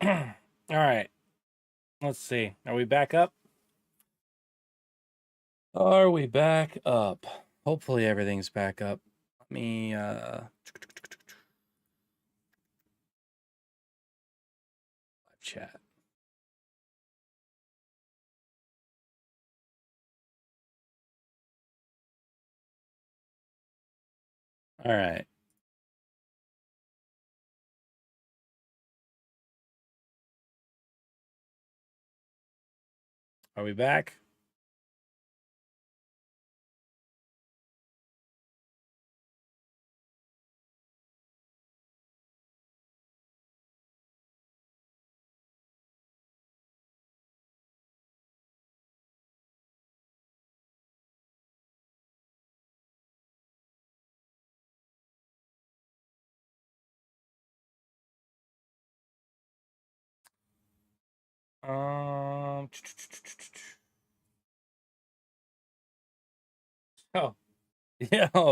All right. Let's see. Are we back up? Are we back up? Hopefully everything's back up. Let me live chat. All right. Are we back? Um Oh.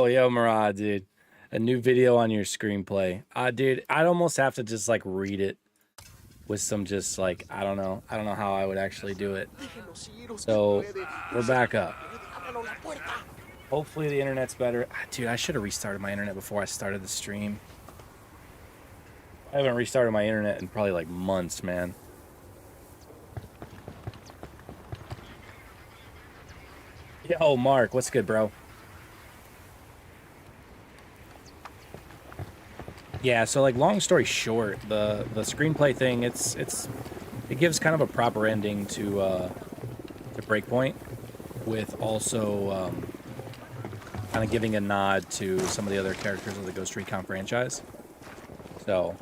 Yo, Murad, dude. A new video on your screenplay. Dude, I'd almost have to just like read it with some just like I don't know how I would actually do it. So we're back up. Hopefully the internet's better. Dude, I should have restarted my internet before I started the stream. I haven't restarted my internet in probably like months, man. Yo, Mark, what's good, bro? Yeah, so like long story short, the screenplay thing, it gives kind of a proper ending to Breakpoint, with also kind of giving a nod to some of the other characters of the Ghost Recon franchise. So,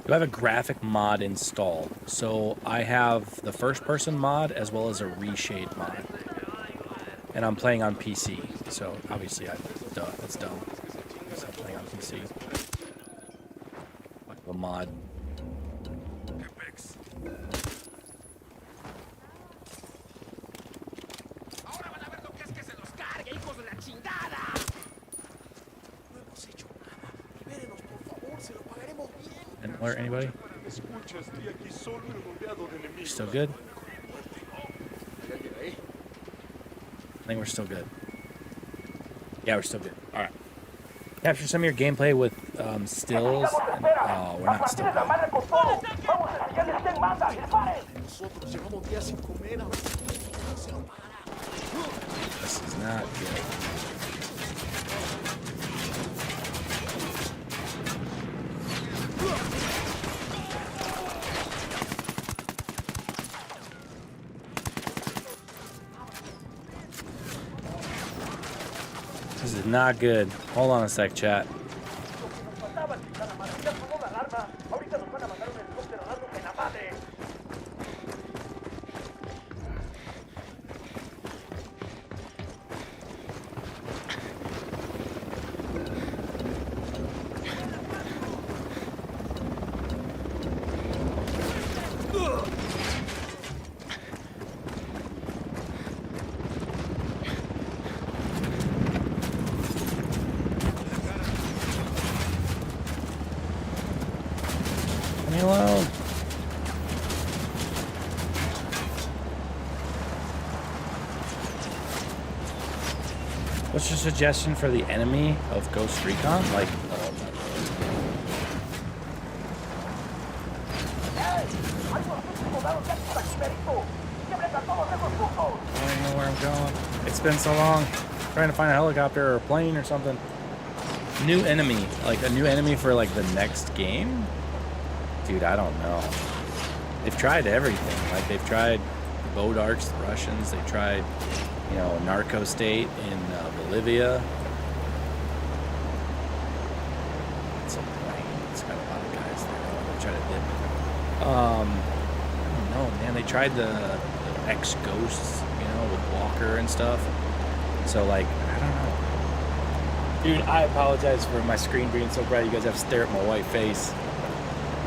I have a graphic mod installed. So I have the first person mod as well as a reshade mod. And I'm playing on PC. So obviously that's dumb. Because I'm playing on PC. The mod. Didn't alert anybody? Still good? I think we're still good. Yeah, we're still good. All right. Capture some of your gameplay with stills. Oh, we're not still good. This is not good. This is not good. Hold on a sec, chat. What's your suggestion for the enemy of Ghost Recon? Like, I don't know where I'm going. It's been so long. I'm trying to find a helicopter or a plane or something. New enemy. Like a new enemy for like the next game? Dude, I don't know. They've tried everything. Like they've tried the Bodarks, the Russians. They've tried, you know, narco state in Bolivia. It's a plane. It's got a lot of guys there. They try to dip. I don't know, man. They tried the ex-ghosts, you know, with Walker and stuff. So, like, I don't know. Dude, I apologize for my screen being so bright. You guys have to stare at my white face.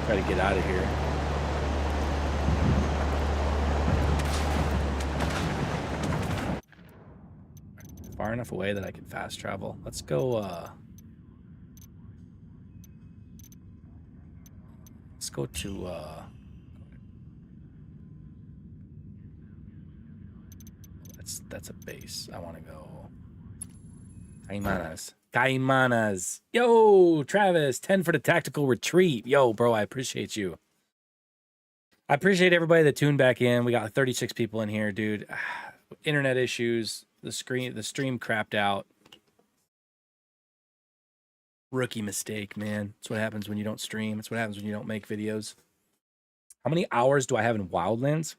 Try to get out of here. Far enough away that I can fast travel. Let's go Let's go to that's a base. I want to go Caimanas. Caimanas. Yo, Travis, 10 for the tactical retreat. Yo, bro, I appreciate you. I appreciate everybody that tuned back in. We got 36 people in here, dude. Internet issues. The stream crapped out. Rookie mistake, man. That's what happens when you don't stream. That's what happens when you don't make videos. How many hours do I have in Wildlands?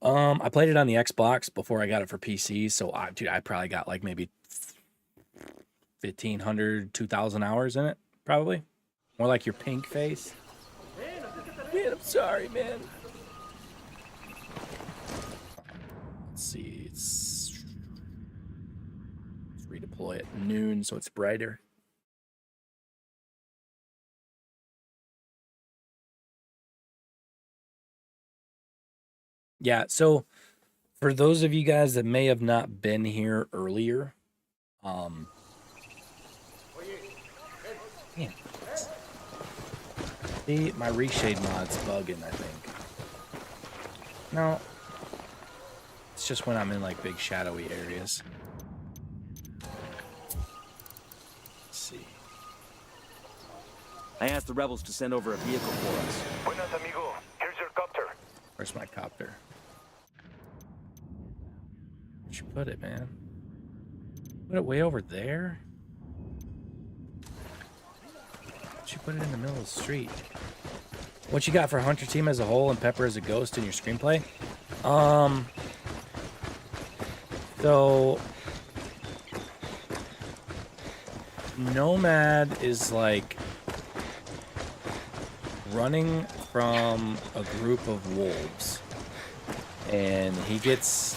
I played it on the Xbox before I got it for PC, so dude, I probably got like maybe 1,500, 2,000 hours in it, probably. More like your pink face. Man, I'm sorry, man. Let's see, let's redeploy at noon so it's brighter. Yeah, so for those of you guys that may have not been here earlier, man, see, my reshade mod's bugging, I think. No, it's just when I'm in like big shadowy areas. Let's see. I asked the rebels to send over a vehicle for us. Buenas, amigo. Here's your copter. Where's my copter? Where'd you put it, man? Put it way over there? Why'd you put it in the middle of the street? What you got for Hunter Team as a whole and Pepper as a ghost in your screenplay? So Nomad is like running from a group of wolves, and he gets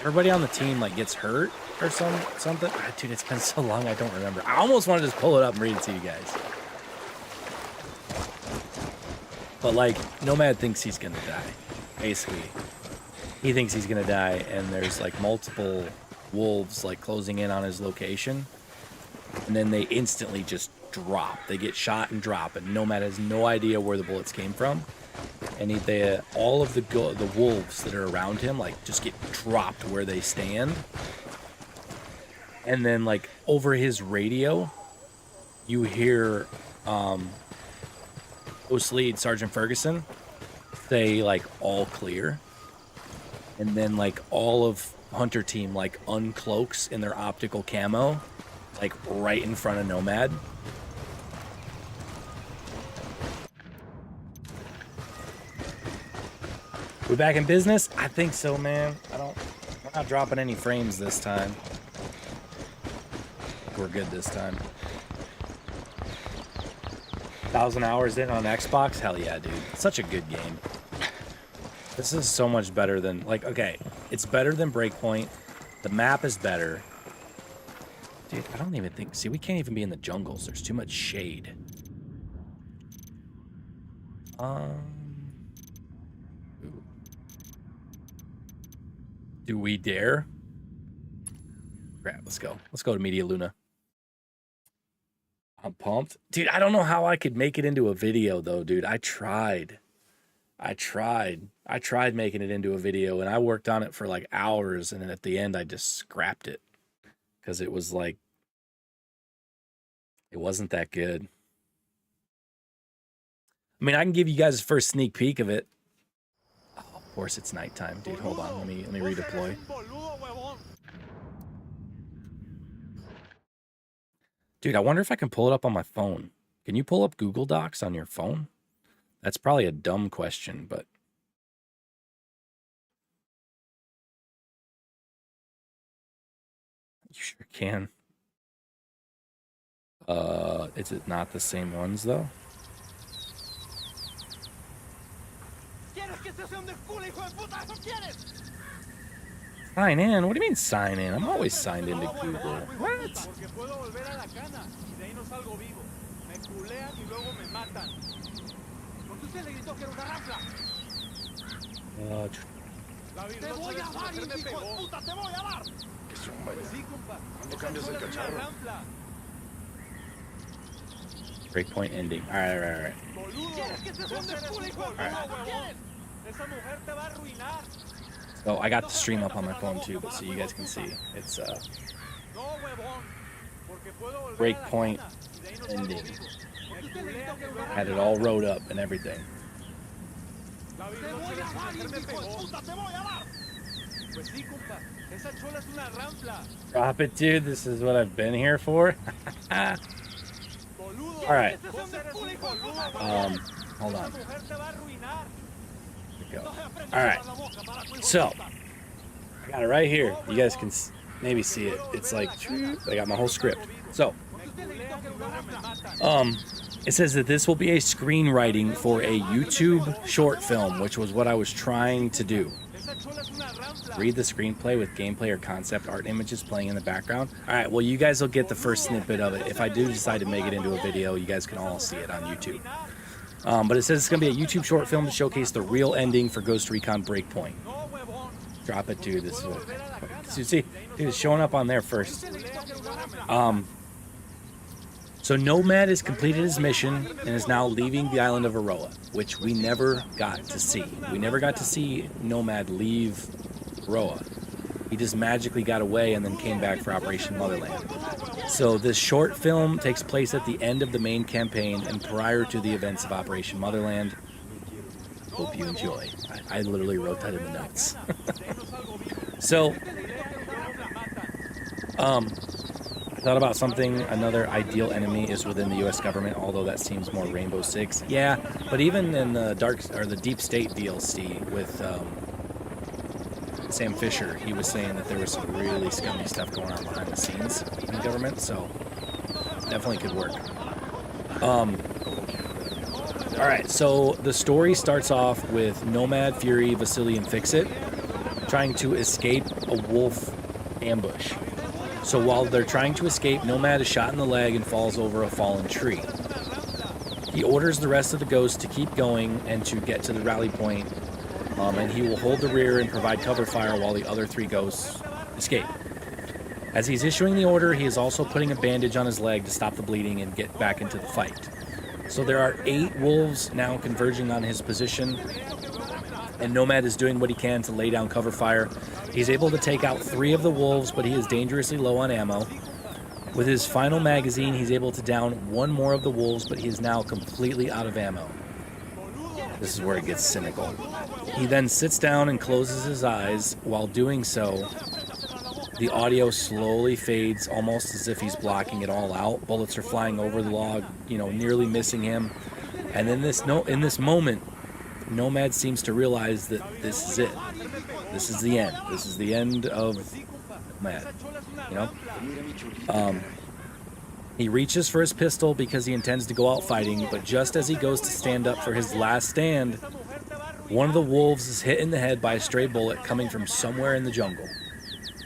everybody on the team like gets hurt or something. Dude, it's been so long I don't remember. I almost want to just pull it up and read it to you guys. But like Nomad thinks he's gonna die. Basically, he thinks he's gonna die, and there's like multiple wolves like closing in on his location, and then they instantly just drop. They get shot and drop, and Nomad has no idea where the bullets came from. And all of the wolves that are around him like just get dropped where they stand. And then like over his radio, you hear Post Lead Sergeant Ferguson say like all clear. And then like all of Hunter Team like uncloaks in their optical camo, like right in front of Nomad. We back in business? I think so, man. We're not dropping any frames this time. We're good this time. 1,000 hours in on Xbox? Hell yeah, dude. Such a good game. This is so much better than, like, okay, it's better than Breakpoint. The map is better. Dude, I don't even think, see, we can't even be in the jungles. There's too much shade. Do we dare? Crap, let's go. Let's go to Media Luna. I'm pumped. Dude, I don't know how I could make it into a video, though, dude. I tried making it into a video, and I worked on it for, like, hours, and then at the end, I just scrapped it. Because it was, like, it wasn't that good. I mean, I can give you guys a first sneak peek of it. Of course it's nighttime, dude. Hold on, let me redeploy. Dude, I wonder if I can pull it up on my phone. Can you pull up Google Docs on your phone? That's probably a dumb question, but you sure can. Is it not the same ones though? Sign in? What do you mean sign in? I'm always signed into Google. What? Breakpoint ending. All right. So I got the stream up on my phone too, but so you guys can see. It's breakpoint ending. Had it all wrote up and everything. Drop it, dude. This is what I've been here for. All right. Hold on. Here we go. All right. So I got it right here. You guys can maybe see it. It's like I got my whole script. So it says that this will be a screenwriting for a YouTube short film, which was what I was trying to do. Read the screenplay with gameplay or concept art images playing in the background. All right, well, you guys will get the first snippet of it. If I do decide to make it into a video, you guys can all see it on YouTube. But it says it's going to be a YouTube short film to showcase the real ending for Ghost Recon Breakpoint. Drop it, dude. This is what... You see, dude, it's showing up on there first. So Nomad has completed his mission and is now leaving the island of Aroa, which we never got to see. We never got to see Nomad leave Aroa. He just magically got away and then came back for Operation Motherland. So this short film takes place at the end of the main campaign and prior to the events of Operation Motherland. Hope you enjoy. I literally wrote that in the notes. So, I thought about something. Another ideal enemy is within the U.S. government, although that seems more Rainbow Six. Yeah, but even in the the Deep State DLC with Sam Fisher, he was saying that there was some really scummy stuff going on behind the scenes in the government, so definitely could work. All right, so the story starts off with Nomad, Fury, Vasily, and Fix-It trying to escape a wolf ambush. So while they're trying to escape, Nomad is shot in the leg and falls over a fallen tree. He orders the rest of the ghosts to keep going and to get to the rally point, and he will hold the rear and provide cover fire while the other 3 ghosts escape. As he's issuing the order, he is also putting a bandage on his leg to stop the bleeding and get back into the fight. So there are 8 wolves now converging on his position, and Nomad is doing what he can to lay down cover fire. He's able to take out 3 of the wolves, but he is dangerously low on ammo. With his final magazine, he's able to down 1 more of the wolves, but he is now completely out of ammo. This is where it gets cynical. He then sits down and closes his eyes. While doing so, the audio slowly fades, almost as if he's blocking it all out. Bullets are flying over the log, nearly missing him. And then in this moment, Nomad seems to realize that this is it. This is the end. This is the end of Nomad. He reaches for his pistol because he intends to go out fighting, but just as he goes to stand up for his last stand, one of the wolves is hit in the head by a stray bullet coming from somewhere in the jungle.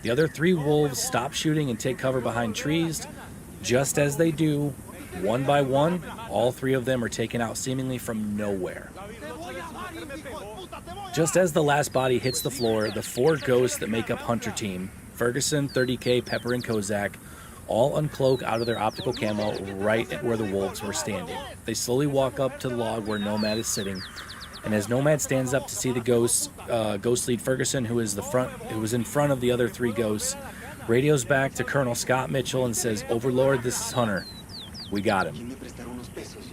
The other 3 wolves stop shooting and take cover behind trees. Just as they do, one by one, all 3 of them are taken out seemingly from nowhere. Just as the last body hits the floor, the 4 ghosts that make up Hunter Team, Ferguson, 30K, Pepper, and Kozak, all uncloak out of their optical camo right at where the wolves were standing. They slowly walk up to the log where Nomad is sitting, and as Nomad stands up to see the ghosts, Ghost Lead Ferguson, who was in front of the other 3 ghosts, radios back to Colonel Scott Mitchell and says, "Overlord, this is Hunter. We got him."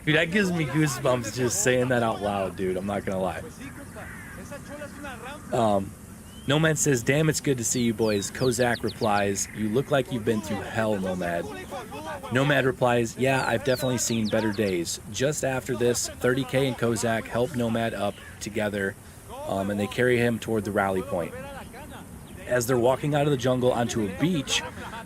Dude, that gives me goosebumps just saying that out loud, dude. I'm not gonna lie. Nomad says, "Damn, it's good to see you boys." Kozak replies, "You look like you've been through hell, Nomad." Nomad replies, "Yeah, I've definitely seen better days." Just after this, 30K and Kozak help Nomad up together, and they carry him toward the rally point. As they're walking out of the jungle onto a beach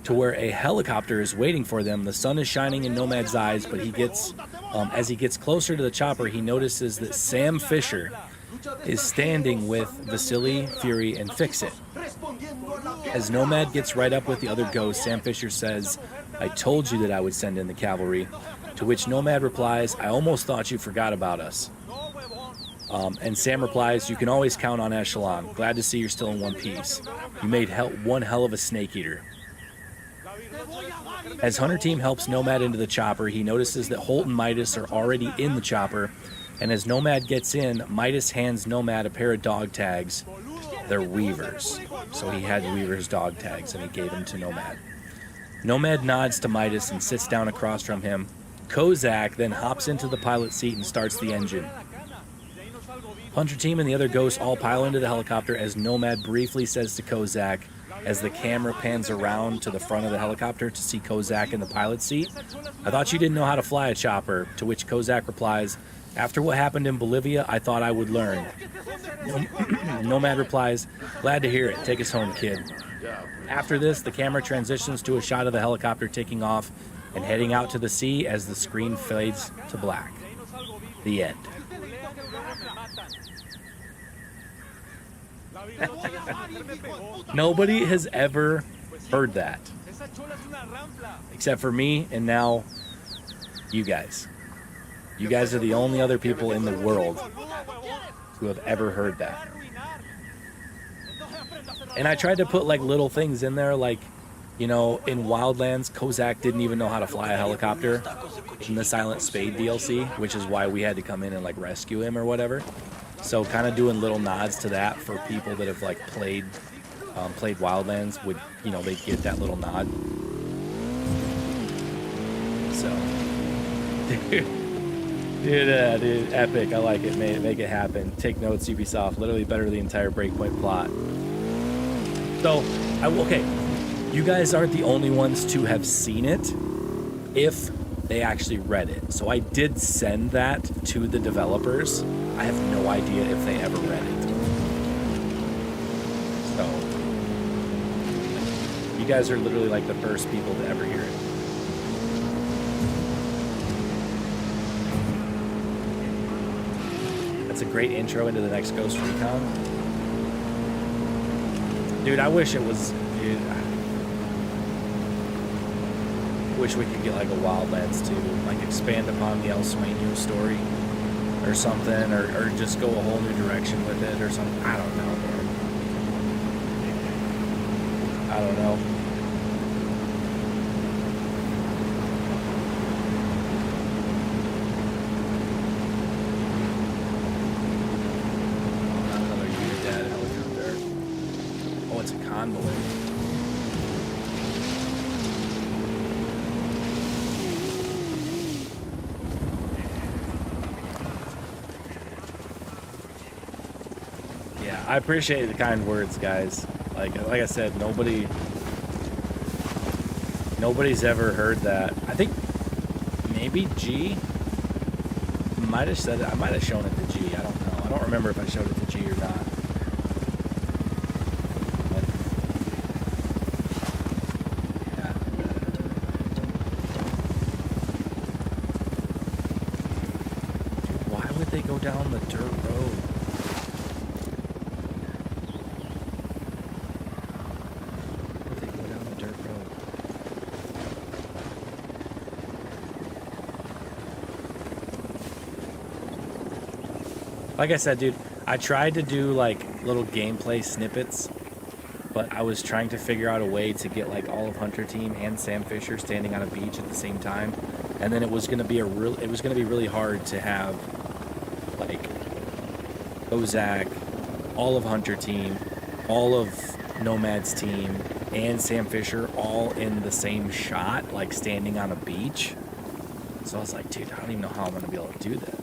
to where a helicopter is waiting for them, the sun is shining in Nomad's eyes, but as he gets closer to the chopper, he notices that Sam Fisher is standing with Vasily, Fury, and Fix-It. As Nomad gets right up with the other ghosts, Sam Fisher says, "I told you that I would send in the cavalry," to which Nomad replies, "I almost thought you forgot about us." And Sam replies, "You can always count on Echelon. Glad to see you're still in one piece. You made one hell of a snake eater." As Hunter Team helps Nomad into the chopper, he notices that Holt and Midas are already in the chopper, and as Nomad gets in, Midas hands Nomad a pair of dog tags. They're Weavers, so he had Weaver's dog tags, and he gave them to Nomad. Nomad nods to Midas and sits down across from him. Kozak then hops into the pilot seat and starts the engine. Hunter Team and the other ghosts all pile into the helicopter as Nomad briefly says to Kozak, as the camera pans around to the front of the helicopter to see Kozak in the pilot seat, "I thought you didn't know how to fly a chopper," to which Kozak replies, "After what happened in Bolivia, I thought I would learn." Nomad replies, "Glad to hear it. Take us home, kid." After this, the camera transitions to a shot of the helicopter taking off and heading out to the sea as the screen fades to black. The end. Nobody has ever heard that. Except for me and now you guys. You guys are the only other people in the world who have ever heard that. And I tried to put like little things in there, like, you know, in Wildlands, Kozak didn't even know how to fly a helicopter in the Silent Spade DLC, which is why we had to come in and like rescue him or whatever. So kind of doing little nods to that for people that have like played Wildlands would, you know, they'd get that little nod. So, dude, epic. I like it. Make it happen. Take notes, Ubisoft. Literally better the entire Breakpoint plot. So, okay, you guys aren't the only ones to have seen it if they actually read it. So I did send that to the developers. I have no idea if they ever read it. So, you guys are literally like the first people to ever hear it. That's a great intro into the next Ghost Recon. Dude, I wish it was... Dude, I wish we could get like a Wildlands too, like expand upon the El Sueño story or something, or just go a whole new direction with it or something. I don't know, man. I don't know. Not another Unidad helicopter. Oh, it's a convoy. I appreciate the kind words, guys. Like I said, nobody's ever heard that. I think maybe G might have said it. I might have shown it to G. I don't know. I don't remember if I showed it to G or not. But, yeah. Dude, why would they go down the dirt road? Like I said, dude, I tried to do like little gameplay snippets, but I was trying to figure out a way to get like all of Hunter Team and Sam Fisher standing on a beach at the same time, and then it was going to be really hard to have like Kozak, all of Hunter Team, all of Nomad's team, and Sam Fisher all in the same shot, like standing on a beach. So I was like, dude, I don't even know how I'm going to be able to do that.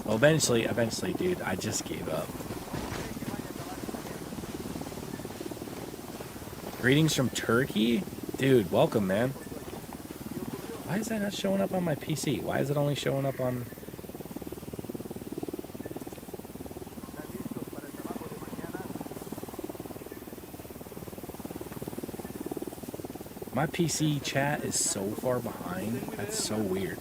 Well, eventually, dude, I just gave up. Greetings from Turkey? Dude, welcome, man. Why is that not showing up on my PC? Why is it only showing up on... My PC chat is so far behind. That's so weird.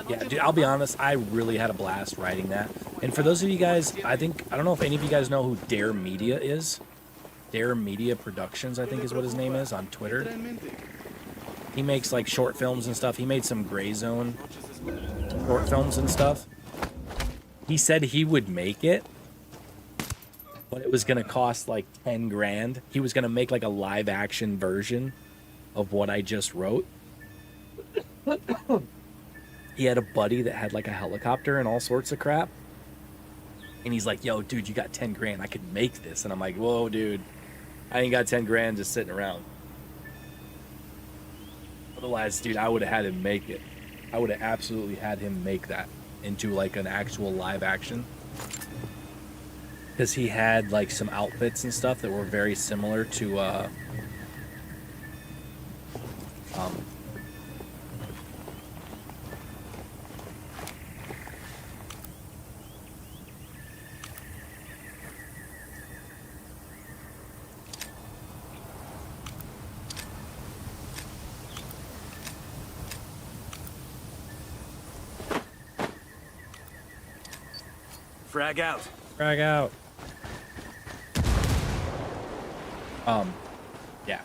Yeah, dude, I'll be honest, I really had a blast writing that. And for those of you guys, I don't know if any of you guys know who Dare Media is. Dare Media Productions, I think is what his name is on Twitter. He makes like short films and stuff. He made some Gray Zone short films and stuff. He said he would make it, but it was gonna cost like 10 grand. He was gonna make like a live action version of what I just wrote. He had a buddy that had like a helicopter and all sorts of crap. And he's like, yo, dude, you got 10 grand. I could make this. And I'm like, whoa, dude, I ain't got 10 grand just sitting around. Otherwise, dude, I would have had him make it. I would have absolutely had him make that into like an actual live action. Because he had like some outfits and stuff that were very similar to Frag out. Frag out. Yeah.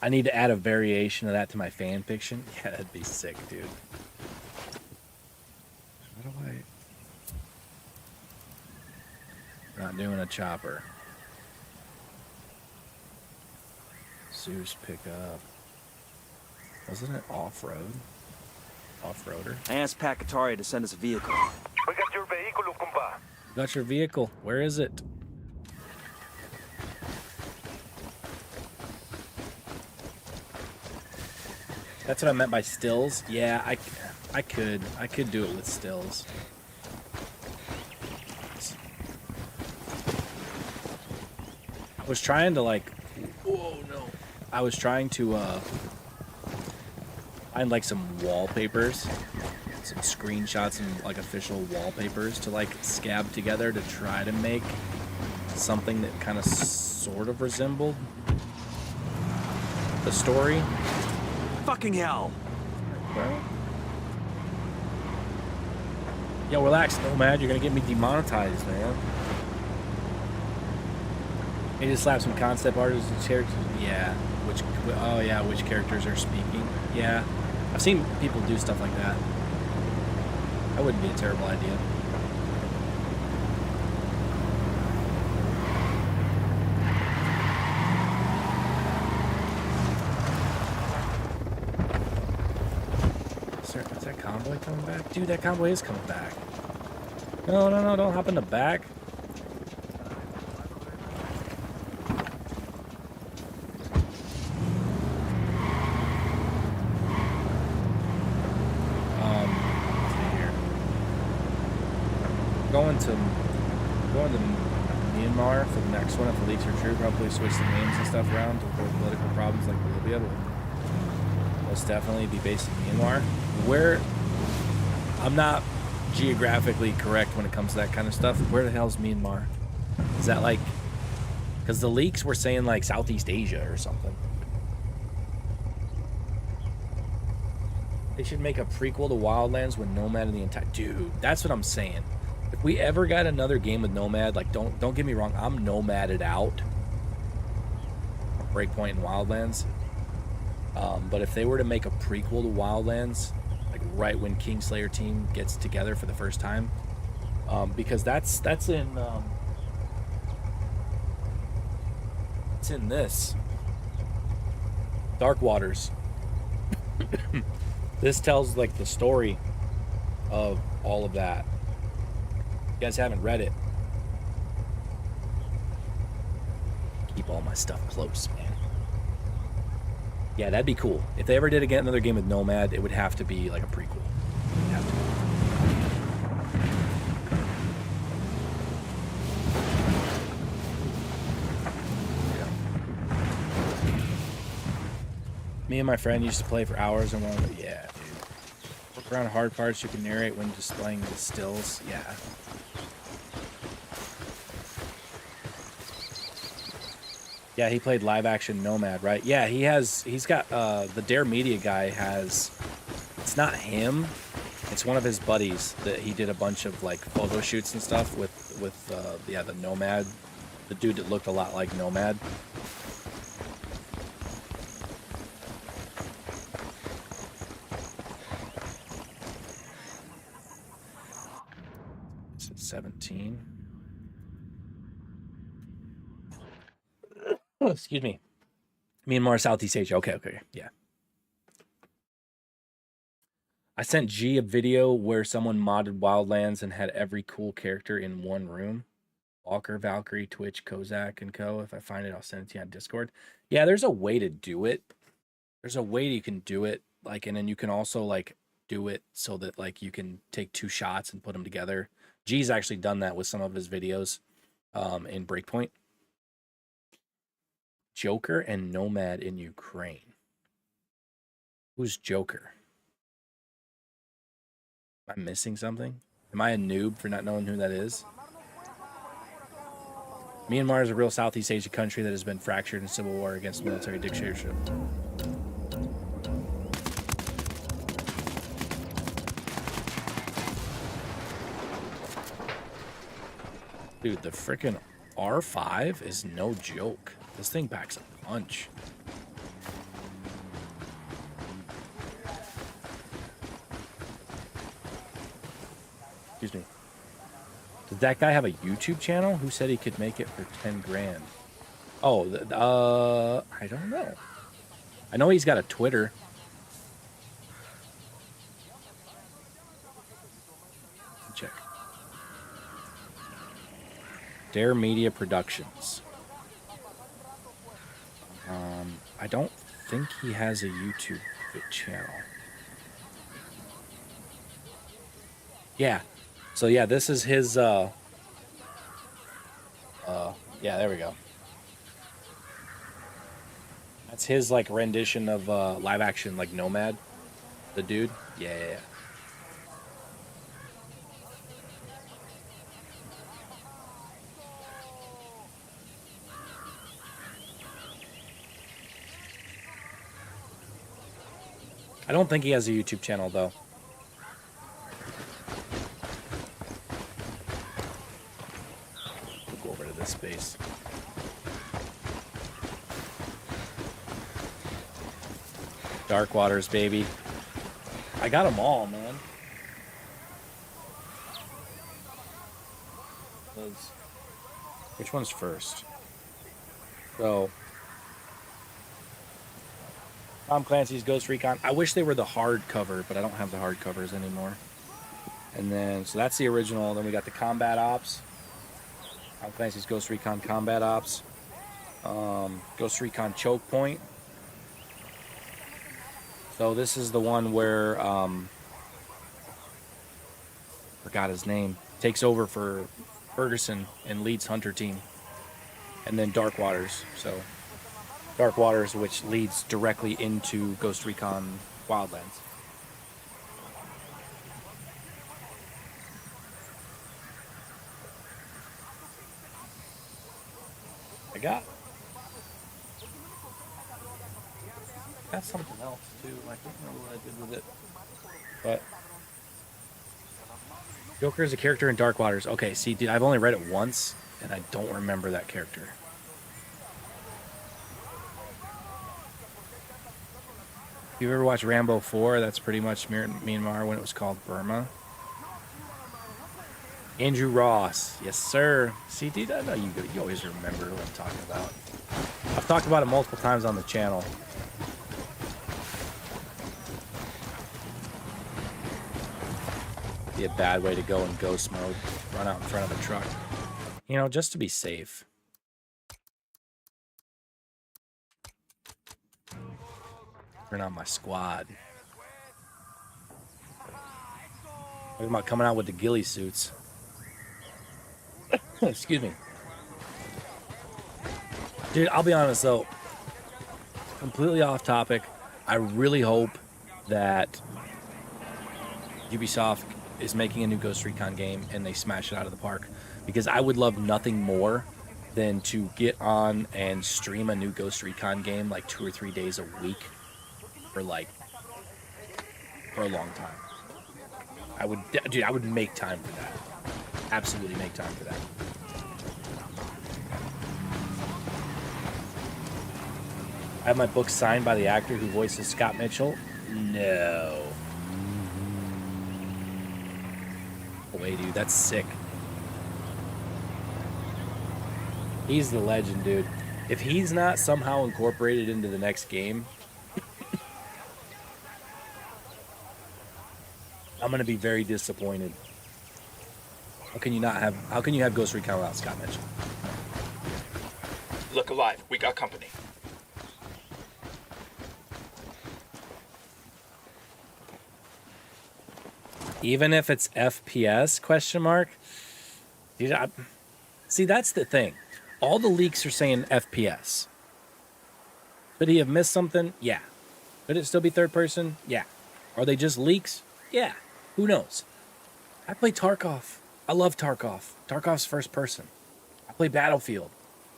I need to add a variation of that to my fan fiction. Yeah, that'd be sick, dude. How do I... Not doing a chopper. Zeus pickup. Wasn't it off-road? Off-roader? I asked Pakatari to send us a vehicle. We got your vehicle, compa. Got your vehicle. Where is it? That's what I meant by stills. Yeah, I could do it with stills. I was trying to like, whoa, no. I was trying to find like some wallpapers, some screenshots and like official wallpapers to like scab together to try to make something that kind of sort of resembled the story. Fucking hell! Well, yo, relax, Nomad. You're gonna get me demonetized, man. You just slap some concept artists and characters. Yeah. Which characters are speaking? Yeah. I've seen people do stuff like that. That wouldn't be a terrible idea. Is that convoy coming back? Dude, that convoy is coming back. No, don't hop in the back. Going to Myanmar for the next one if the leaks are true. Probably switch the names and stuff around to avoid political problems like Bolivia. But most definitely be based in Myanmar. Where I'm not geographically correct when it comes to that kind of stuff. Where the hell's Myanmar? Is that like? Because the leaks were saying like Southeast Asia or something. They should make a prequel to Wildlands with Nomad and the entire. Dude, that's what I'm saying. If we ever got another game with Nomad, like don't get me wrong, I'm Nomaded out. Breakpoint and Wildlands. But if they were to make a prequel to Wildlands, like right when Kingslayer team gets together for the first time, because that's in it's in this Dark Waters. This tells like the story of all of that. You guys haven't read it. Keep all my stuff close, man. Yeah, that'd be cool. If they ever did again another game with Nomad, it would have to be like a prequel. It'd have to be. Me and my friend used to play for hours and one. Yeah, dude. Work around hard parts. You can narrate when displaying the stills. Yeah. Yeah, he played live action Nomad, right? Yeah, he's got the Dare Media guy has. It's not him. It's one of his buddies that he did a bunch of like photo shoots and stuff with the Nomad, the dude that looked a lot like Nomad. Is it 17? Oh, excuse me. Myanmar, Southeast Asia. Okay, yeah. I sent G a video where someone modded Wildlands and had every cool character in one room. Walker, Valkyrie, Twitch, Kozak, and co. If I find it, I'll send it to you on Discord. Yeah, there's a way to do it. There's a way you can do it, like, and then you can also like do it so that like you can take 2 shots and put them together. G's actually done that with some of his videos in Breakpoint. Joker and Nomad in Ukraine. Who's Joker? Am I missing something? Am I a noob for not knowing who that is? Myanmar is a real Southeast Asia country that has been fractured in civil war against military dictatorship. Dude, the frickin' R5 is no joke. This thing packs a punch. Excuse me. Did that guy have a YouTube channel? Who said he could make it for 10 grand? Oh, I don't know. I know he's got a Twitter. Check. Dare Media Productions. I don't think he has a YouTube channel. Yeah. So yeah, this is his yeah, there we go. That's his like rendition of live action like Nomad, the dude. Yeah. I don't think he has a YouTube channel though. We'll go over to this space. Dark Waters, baby. I got them all, man. Which one's first? So, Tom Clancy's Ghost Recon. I wish they were the hardcover, but I don't have the hardcovers anymore. And then, so that's the original. Then we got the Combat Ops. Tom Clancy's Ghost Recon Combat Ops. Ghost Recon Choke Point. So this is the one where, forgot his name, takes over for Ferguson and leads Hunter team. And then Dark Waters. So Dark Waters, which leads directly into Ghost Recon Wildlands. I got something else too. I don't know what I did with it. But Joker is a character in Dark Waters. Okay, see, dude, I've only read it once, and I don't remember that character. If you've ever watched Rambo 4, that's pretty much Myanmar when it was called Burma. Andrew Ross. Yes, sir. See, dude, I know you always remember what I'm talking about. I've talked about it multiple times on the channel. Be a bad way to go in ghost mode. Run out in front of a truck. You know, just to be safe. Turn on my squad. Talking about coming out with the ghillie suits. Excuse me. Dude, I'll be honest though. Completely off topic. I really hope that Ubisoft is making a new Ghost Recon game and they smash it out of the park, because I would love nothing more than to get on and stream a new Ghost Recon game like 2 or 3 days a week for a long time. I would make time for that. Absolutely make time for that. I have my book signed by the actor who voices Scott Mitchell. No. Way, dude, that's sick. He's the legend, dude. If he's not somehow incorporated into the next game, I'm gonna be very disappointed. How can you have Ghost Recon without Scott Mitchell? Look alive. We got company. Even if it's FPS, question mark? Dude, see, that's the thing. All the leaks are saying FPS. Could he have missed something? Yeah. Could it still be third person? Yeah. Are they just leaks? Yeah. Who knows? I play Tarkov. I love Tarkov. Tarkov's first person. I play Battlefield.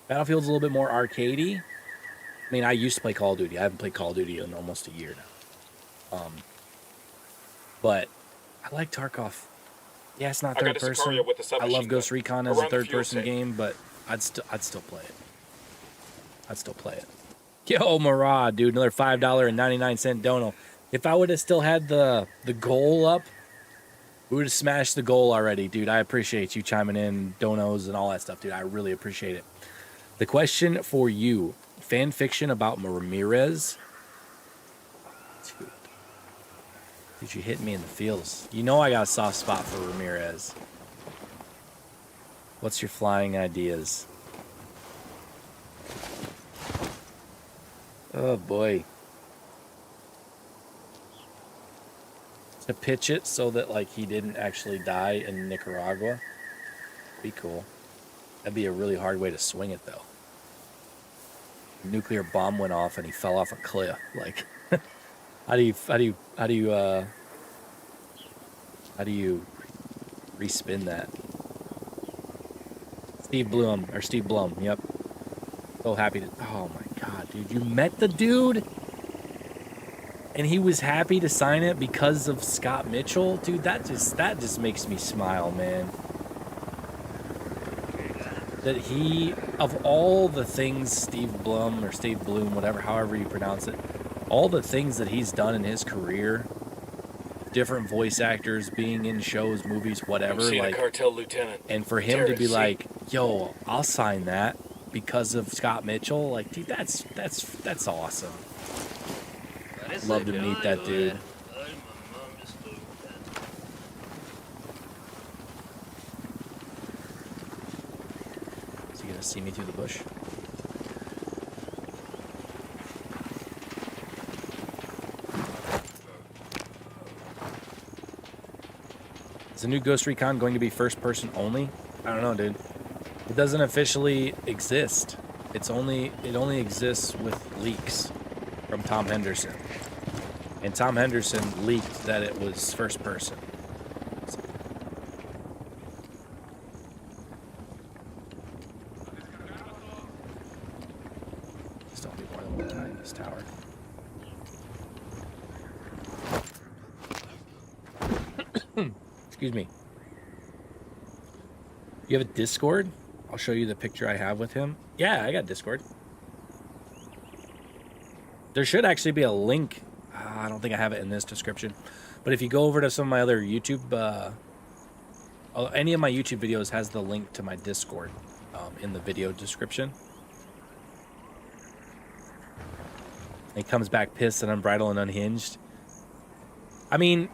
Battlefield's a little bit more arcadey. I mean, I used to play Call of Duty. I haven't played Call of Duty in almost a year now. But I like Tarkov. Yeah, it's not third person. I love Ghost Recon as a third person game, but I'd still play it. I'd still play it. Yo, Marad, dude, another $5.99 dono. If I would have still had the goal up, we would have smashed the goal already, dude. I appreciate you chiming in, donos and all that stuff, dude. I really appreciate it. The question for you, fan fiction about Ramirez. Dude, you hit me in the feels. You know I got a soft spot for Ramirez. What's your flying ideas? Oh, boy. To pitch it so that, like, he didn't actually die in Nicaragua. Be cool. That'd be a really hard way to swing it, though. A nuclear bomb went off and he fell off a cliff. Like, how do you respin that? Steve Blum, yep. So happy to, oh my God, dude, you met the dude? And he was happy to sign it because of Scott Mitchell? Dude, that just makes me smile, man. That he, of all the things Steve Blum, whatever, however you pronounce it, all the things that he's done in his career, different voice actors, being in shows, movies, whatever, like, a cartel lieutenant. And for him to be like, yo, I'll sign that because of Scott Mitchell, like, dude, that's awesome. Love to meet that dude. Is he gonna see me through the bush? Is the new Ghost Recon going to be first person only? I don't know, dude. It doesn't officially exist. It only exists with leaks from Tom Henderson. And Tom Henderson leaked that it was first person. Just don't be more than one time in this tower. Excuse me. You have a Discord? I'll show you the picture I have with him. Yeah, I got Discord. There should actually be a link. I don't think I have it in this description. But if you go over to some of my other YouTube, any of my YouTube videos has the link to my Discord in the video description. He comes back pissed and unbridled and unhinged. I mean,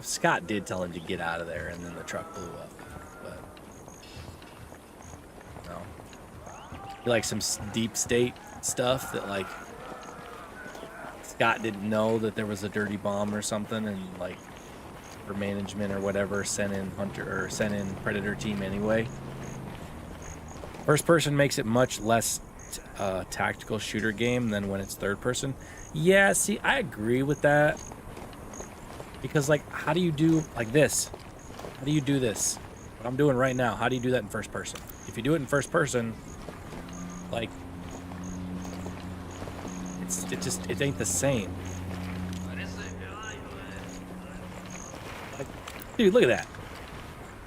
Scott did tell him to get out of there, and then the truck blew up. But no, like some deep state stuff that, like, Scott didn't know that there was a dirty bomb or something, and, like, for management or whatever sent in Predator team anyway. First person makes it much less tactical shooter game than when it's third person. Yeah, see, I agree with that. Because, like, how do you do, like, this? How do you do this? What I'm doing right now, how do you do that in first person? If you do it in first person, like, it ain't the same. Like, dude, look at that.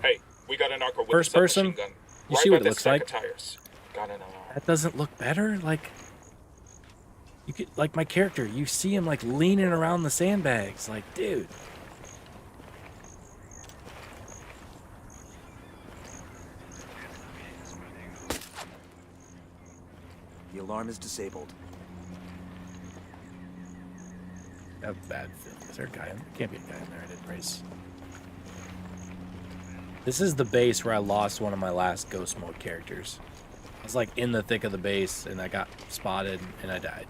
Hey, we got a narco with first a person. gun. You see what it looks like? Tires. That doesn't look better. Like, you could, like, my character, you see him, like, leaning around the sandbags. Like, dude. alarm is disabled. I have bad feeling. Is there a guy in there? Can't be a guy in there. I didn't race. This is the base where I lost one of my last ghost mode characters. I was like in the thick of the base and I got spotted and I died.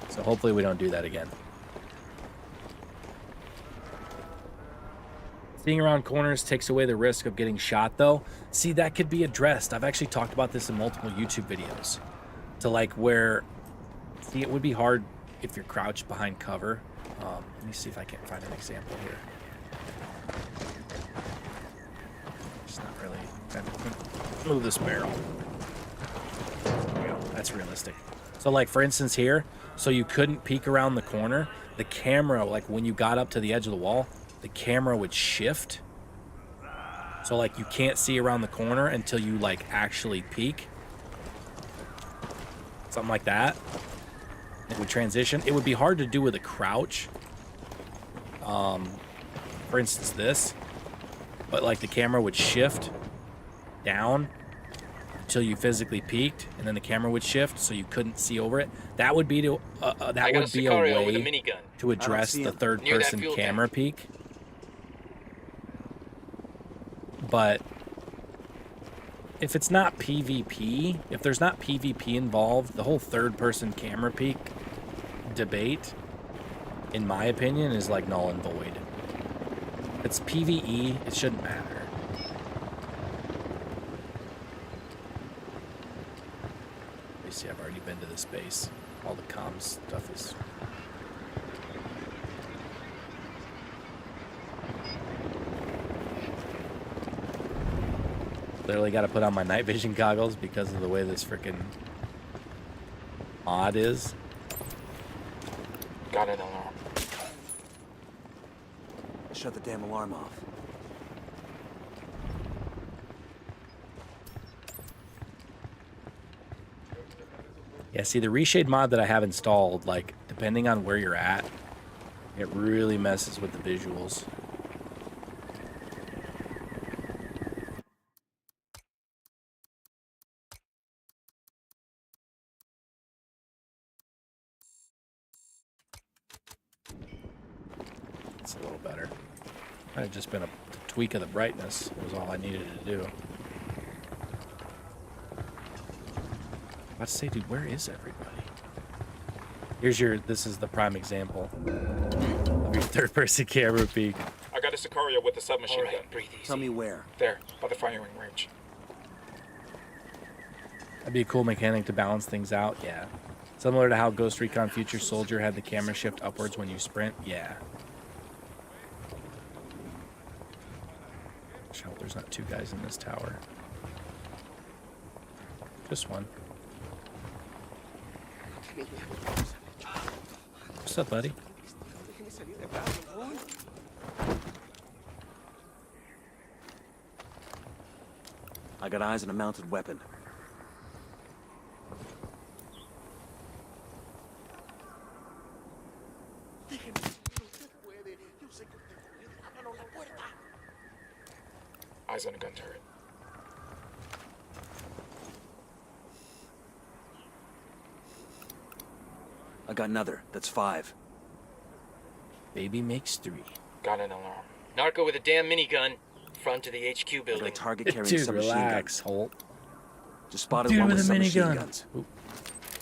So hopefully we don't do that again. Seeing around corners takes away the risk of getting shot though. See, that could be addressed. I've actually talked about this in multiple YouTube videos. To like where, see, it would be hard if you're crouched behind cover. Let me see if I can find an example here. It's not really. Move this barrel. There we go. That's realistic. So like for instance here, so you couldn't peek around the corner. The camera, like when you got up to the edge of the wall, the camera would shift. So like you can't see around the corner until you like actually peek. Something like that. It would transition. It would be hard to do with a crouch. For instance, this. But like the camera would shift down until you physically peeked, and then the camera would shift so you couldn't see over it. That would be to that would be a way to address the third-person camera peek. But if it's not PvP, if there's not PvP involved, the whole third-person camera peek debate, in my opinion, is like null and void. If it's PvE, it shouldn't matter. You see, I've already been to this base. All the comms stuff is... Literally got to put on my night vision goggles because of the way this freaking mod is. Got an alarm. Shut the damn alarm off. Yeah, see, the reshade mod that I have installed, like, depending on where you're at, it really messes with the visuals. It's a little better. Might have just been a tweak of the brightness. Was all I needed to do. Let's say, dude, where is everybody? Here's your, this is the prime example of your third-person camera peek. I got a Sicario with a submachine gun. Breathe easy. Tell me where. There, by the firing range. That'd be a cool mechanic to balance things out, yeah. Similar to how Ghost Recon Future Soldier had the camera shift upwards when you sprint, yeah. I hope there's not two guys in this tower. Just one. What's up, buddy? I got eyes on a mounted weapon. Eyes on a gun turret. I got another. That's 5. Baby makes 3. Got an alarm. Narco with a damn minigun. Front of the HQ I got a building. target carrying Dude, some machine relax, guns. Holt. Just spotted Dude one with with a some machine minigun. guns. Ooh.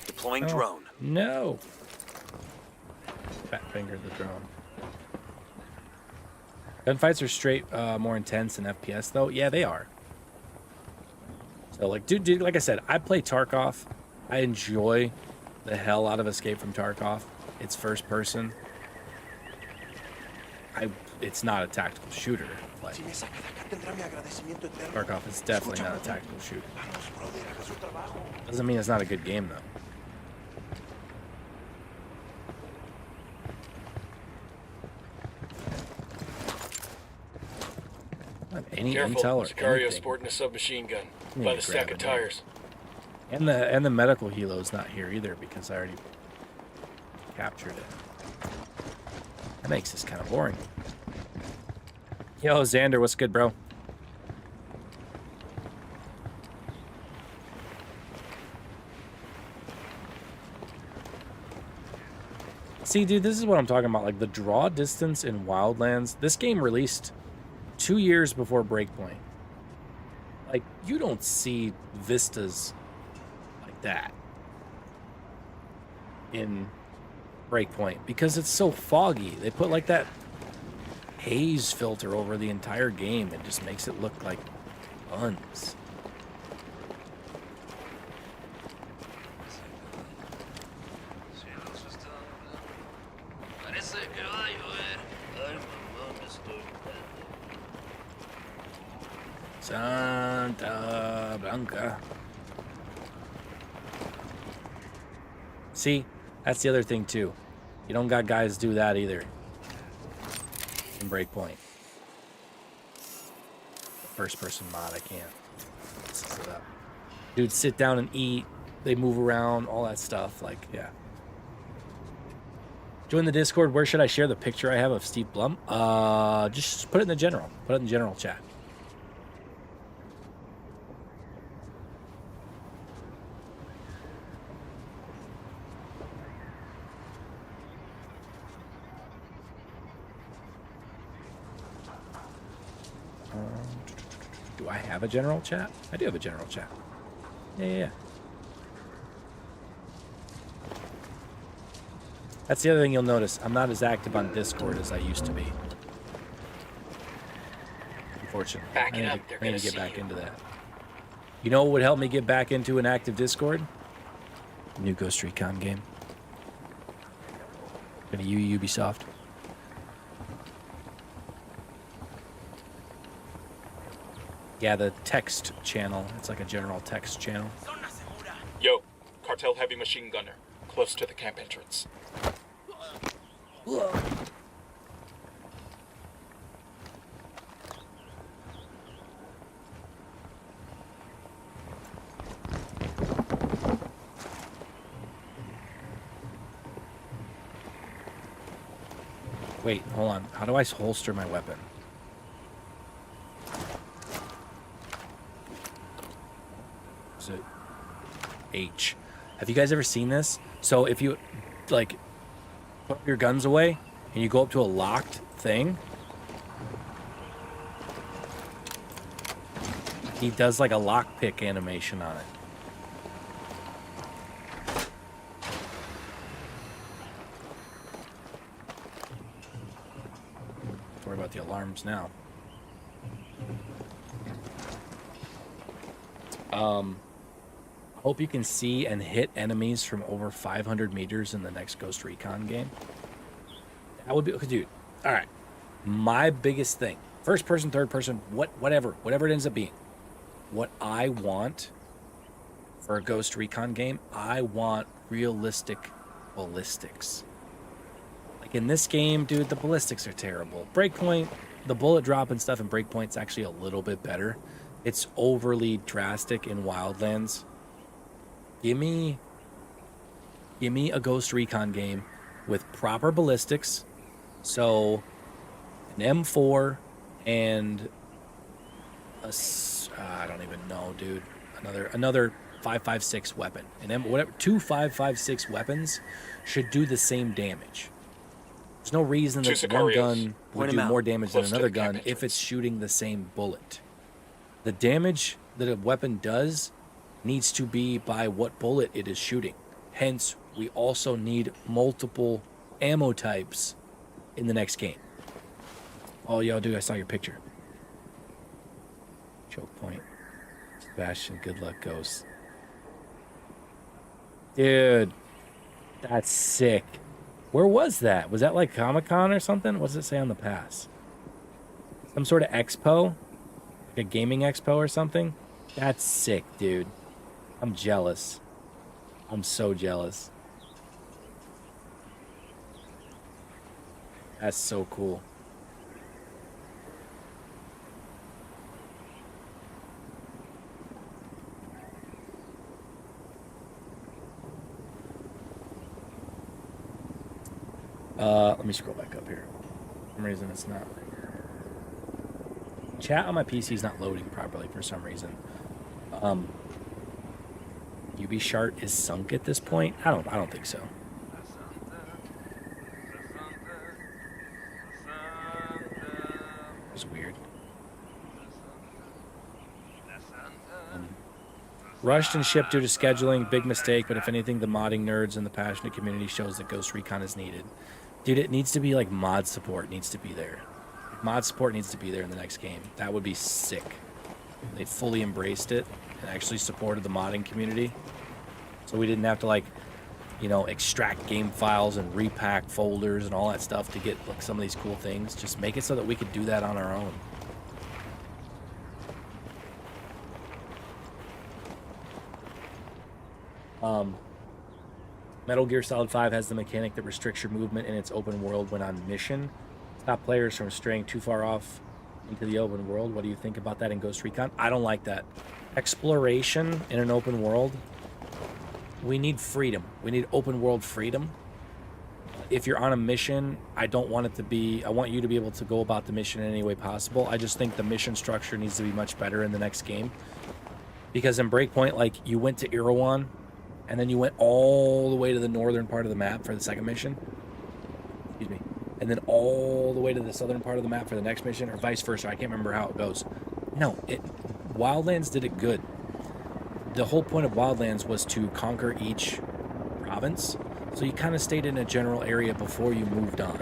Deploying Oh, drone. No. Fat fingered the drone. Gunfights are straight more intense than FPS, though. Yeah, they are. So, like, dude, like I said, I play Tarkov. I enjoy the hell out of Escape from Tarkov. It's first person. It's not a tactical shooter. Like, Tarkov is definitely not a tactical shooter. Doesn't mean it's not a good game, though. Not any Careful, intel or Sicario anything. sporting a submachine gun. Me By the stack grabbing of tires. And the medical helo's not here either because I already captured it. That makes this kind of boring. Yo, Xander, what's good, bro? See, dude, this is what I'm talking about. Like, the draw distance in Wildlands. This game released 2 years before Breakpoint. Like, you don't see vistas like that in Breakpoint because it's so foggy. They put, like, that haze filter over the entire game. It just makes it look like buns. Santa Blanca. See, that's the other thing too. You don't got guys do that either in Breakpoint. First person mod, I can't. This is it up. Dude, sit down and eat. They move around, all that stuff. Like, yeah. Join the Discord. Where should I share the picture I have of Steve Blum? Just put it in the general. Put it in the general chat. Do I have a general chat? I do have a general chat. Yeah. That's the other thing you'll notice. I'm not as active on Discord as I used to be. Unfortunately. Back it I up. need They're to gonna get see back you. into that. You know what would help me get back into an active Discord? New Ghost Recon game. Gonna Ubisoft. Yeah, the text channel. It's like a general text channel. Yo, cartel heavy machine gunner, close to the camp entrance. Wait, hold on. How do I holster my weapon? Is it H? Have you guys ever seen this? So if you, like, put your guns away and you go up to a locked thing, he does like a lockpick animation on it. Don't worry about the alarms now. Hope you can see and hit enemies from over 500 meters in the next Ghost Recon game. That would be, dude. All right, my biggest thing: first person, third person, whatever it ends up being. What I want for a Ghost Recon game, I want realistic ballistics. Like in this game, dude, the ballistics are terrible. Breakpoint, the bullet drop and stuff in Breakpoint's actually a little bit better. It's overly drastic in Wildlands. Give me a Ghost Recon game with proper ballistics. So an M4 and I don't even know, dude. Another 5.56 weapon. And whatever, two 5.56 weapons should do the same damage. There's no reason that one gun would do more damage than another gun if it's shooting the same bullet. The damage that a weapon does needs to be by what bullet it is shooting. Hence, we also need multiple ammo types in the next game. Oh, yo, dude, I saw your picture. Choke point. Sebastian, good luck, Ghost. Dude, that's sick. Where was that? Was that like Comic-Con or something? What does it say on the pass? Some sort of expo? Like a gaming expo or something? That's sick, dude. I'm jealous. I'm so jealous. That's so cool. Let me scroll back up here. For some reason it's not. Chat on my PC is not loading properly for some reason. UB Shart is sunk at this point. I don't think so. Rushed and shipped due to scheduling, big mistake, but if anything, the modding nerds and the passionate community shows that Ghost Recon is needed. Dude, it needs to be like mod support needs to be there. Mod support needs to be there in the next game. That would be sick. They fully embraced it and actually supported the modding community. So we didn't have to, like, you know, extract game files and repack folders and all that stuff to get like some of these cool things. Just make it so that we could do that on our own. Metal Gear Solid 5 has the mechanic that restricts your movement in its open world when on mission. Stop players from straying too far off into the open world. What do you think about that in Ghost Recon? I don't like that. Exploration in an open world. We need freedom. We need open world freedom. If you're on a mission, I don't want it to be... I want you to be able to go about the mission in any way possible. I just think the mission structure needs to be much better in the next game. Because in Breakpoint, like, you went to Erewhon, and then you went all the way to the northern part of the map for the second mission. Excuse me. And then all the way to the southern part of the map for the next mission, or vice versa. I can't remember how it goes. No, Wildlands did it good. The whole point of Wildlands was to conquer each province. So you kind of stayed in a general area before you moved on.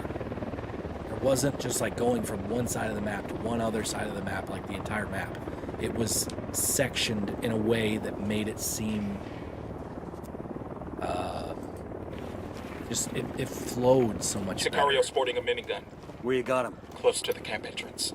It wasn't just like going from one side of the map to one other side of the map, like the entire map. It was sectioned in a way that made it seem... it flowed so much Sicario better. sporting a minigun, Where you got him? close to the camp entrance.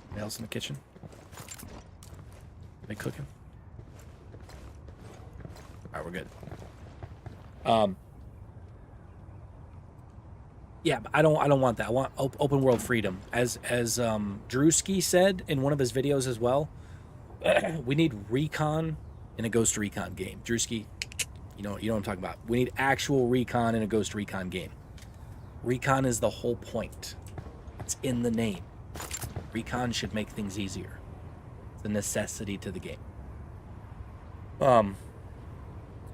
Anything else in the kitchen? They cooking? Alright, we're good. Yeah, but I don't want that. I want open world freedom. As Drewski said in one of his videos as well, we need recon in a Ghost Recon game. Drewski, you know what I'm talking about. We need actual recon in a Ghost Recon game. Recon is the whole point. It's in the name. Recon should make things easier. It's a necessity to the game.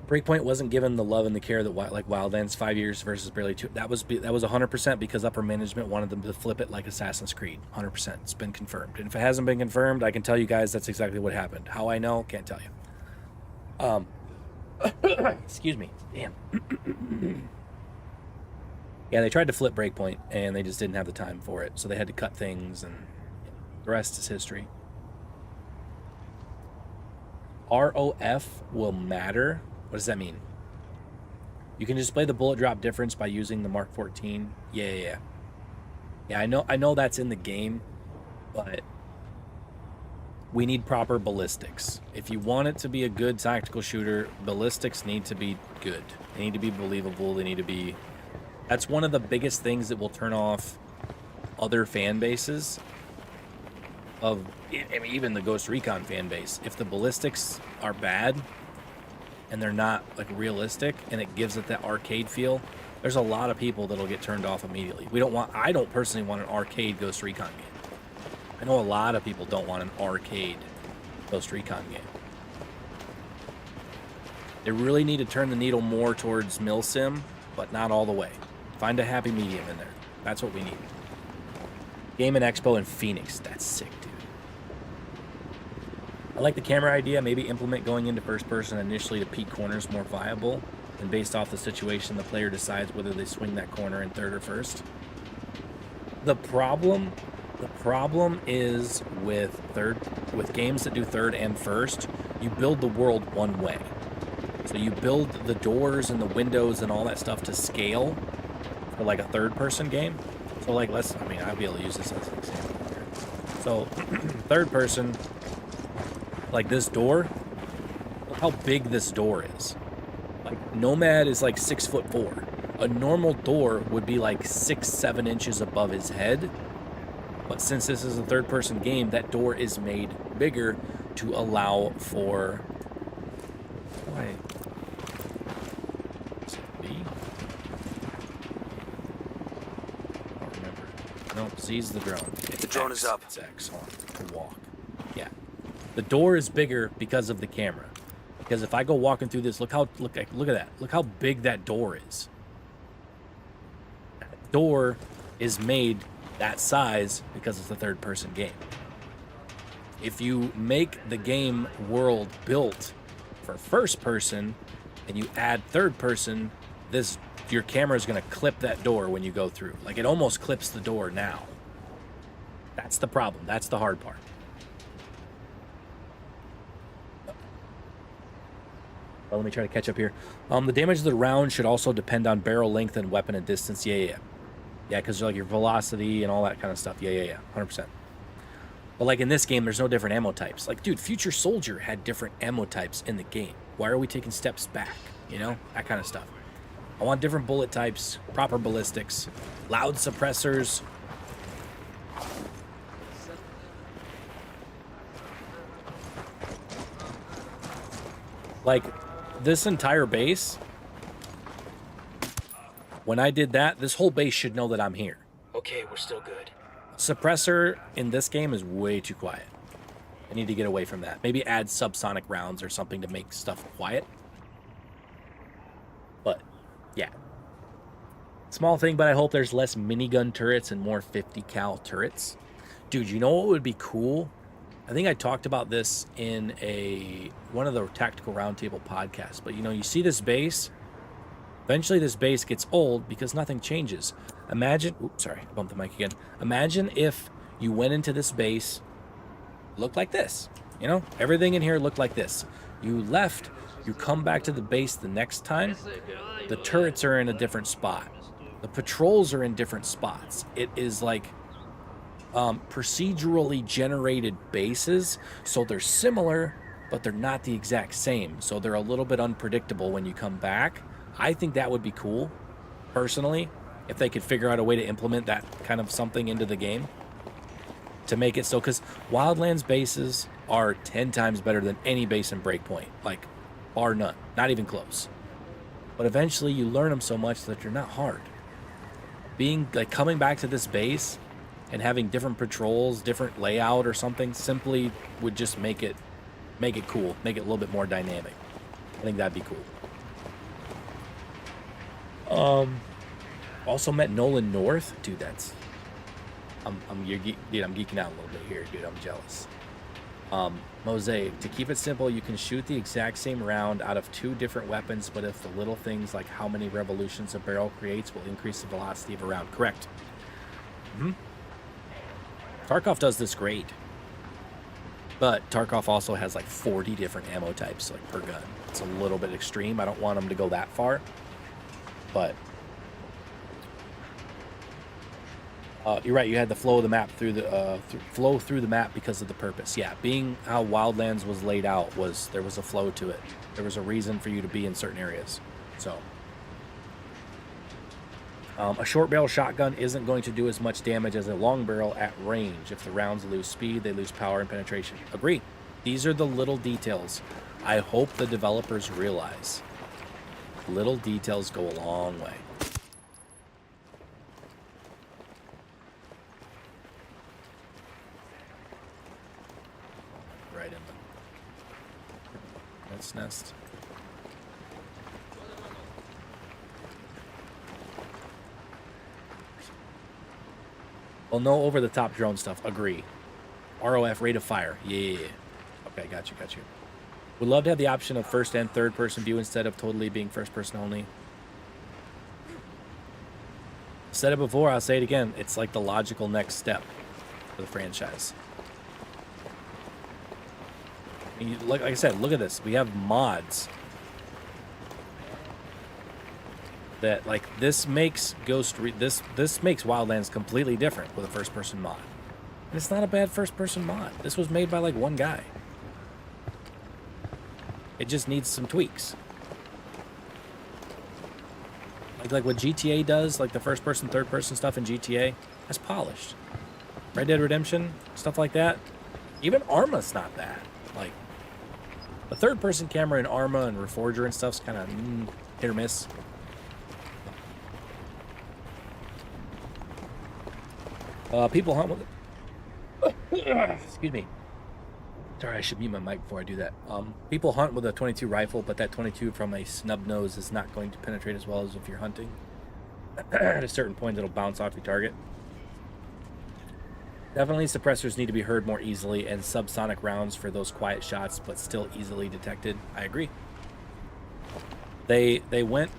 Breakpoint wasn't given the love and the care that like Wildlands 5 years versus barely 2. That was 100% because upper management wanted them to flip it like Assassin's Creed. 100%. It's been confirmed. And if it hasn't been confirmed, I can tell you guys that's exactly what happened. How I know, can't tell you. Excuse me. Damn. Yeah, they tried to flip Breakpoint and they just didn't have the time for it. So they had to cut things and the rest is history. ROF will matter. What does that mean? You can display the bullet drop difference by using the Mark 14. Yeah, I know that's in the game, but we need proper ballistics. If you want it to be a good tactical shooter, ballistics need to be good. They need to be believable. They need to be... That's one of the biggest things that will turn off other fan bases of... I mean, even the Ghost Recon fan base. If the ballistics are bad... and they're not like realistic and it gives it that arcade feel, there's a lot of people that'll get turned off immediately. I don't personally want an arcade Ghost Recon game. I know a lot of people don't want an arcade Ghost Recon game. They really need to turn the needle more towards milsim, but not all the way. Find a happy medium in there. That's what we need. Game and Expo in Phoenix. That's sick, dude. I like the camera idea. Maybe implement going into first person initially to peek corners more viable, and based off the situation, the player decides whether they swing that corner in third or first. The problem is with games that do third and first, you build the world one way. So you build the doors and the windows and all that stuff to scale for like a third person game. So like I'll be able to use this as an example here. So third person, like this door, look how big this door is. Like Nomad is like 6'4". A normal door would be like 6-7 inches above his head. But since this is a third person game, that door is made bigger to allow for... Why? Is it B? I don't remember. No, Z's the drone. The drone is up. It's X on to walk. Yeah. The door is bigger because of the camera. Because if I go walking through this, look at that. Look how big that door is. That door is made that size because it's a third-person game. If you make the game world built for first person and you add third person, your camera is going to clip that door when you go through. Like, it almost clips the door now. That's the problem. That's the hard part. Well, let me try to catch up here. The damage of the round should also depend on barrel length and weapon and distance. Yeah, because like your velocity and all that kind of stuff. Yeah, 100%. But like in this game, there's no different ammo types. Like, dude, Future Soldier had different ammo types in the game. Why are we taking steps back? You know, that kind of stuff. I want different bullet types, proper ballistics, loud suppressors. Like, this entire base, when I did that, this whole base should know that I'm here. Okay, we're still good. Suppressor in this game is way too quiet. I need to get away from that. Maybe add subsonic rounds or something to make stuff quiet. But, yeah. Small thing, but I hope there's less minigun turrets and more 50 cal turrets. Dude, you know what would be cool? I think I talked about this in one of the Tactical Roundtable podcasts. But, you know, you see this base. Eventually this base gets old because nothing changes. Imagine, oops, sorry, I bumped the mic again. Imagine if you went into this base, looked like this. You know, everything in here looked like this. You left, you come back to the base the next time, the turrets are in a different spot. The patrols are in different spots. It is like procedurally generated bases, so they're similar, but they're not the exact same. So they're a little bit unpredictable when you come back. I think that would be cool, personally, if they could figure out a way to implement that kind of something into the game. To make it so, because Wildlands bases are 10 times better than any base in Breakpoint. Like, bar none. Not even close. But eventually you learn them so much that they're not hard. Coming back to this base and having different patrols, different layout or something, simply would just make it cool. Make it a little bit more dynamic. I think that'd be cool. Also met Nolan North, dude. I'm geeking out a little bit here, dude. I'm jealous. Mosaic, to keep it simple, you can shoot the exact same round out of 2 different weapons, but if the little things like how many revolutions a barrel creates will increase the velocity of a round. Correct. Tarkov does this great, but Tarkov also has like 40 different ammo types, like, per gun. It's a little bit extreme. I don't want them to go that far. But you're right. You had the flow of the map through the map because of the purpose. Yeah, being how Wildlands was laid out, there was a flow to it. There was a reason for you to be in certain areas. So a short barrel shotgun isn't going to do as much damage as a long barrel at range. If the rounds lose speed, they lose power and penetration. Agree. These are the little details I hope the developers realize. Little details go a long way. Right in the That's nest. Well, no over-the-top drone stuff. Agree. ROF, rate of fire. Yeah. Okay, got you. Would love to have the option of first and third person view instead of totally being first person only. Said it before, I'll say it again. It's like the logical next step for the franchise. Like I said, look at this. We have mods that, like, this makes this makes Wildlands completely different with a first person mod. And it's not a bad first person mod. This was made by like one guy. It just needs some tweaks. Like what GTA does, like the first person, third person stuff in GTA, that's polished. Red Dead Redemption, stuff like that. Even Arma's not bad. Like, the third person camera in Arma and Reforger and stuff's kind of hit or miss. People hunt with it. Excuse me. Sorry, I should mute my mic before I do that. People hunt with a 22 rifle, but that 22 from a snub nose is not going to penetrate as well as if you're hunting. At a certain point, it'll bounce off your target. Definitely suppressors need to be heard more easily, and subsonic rounds for those quiet shots, but still easily detected. I agree. They went...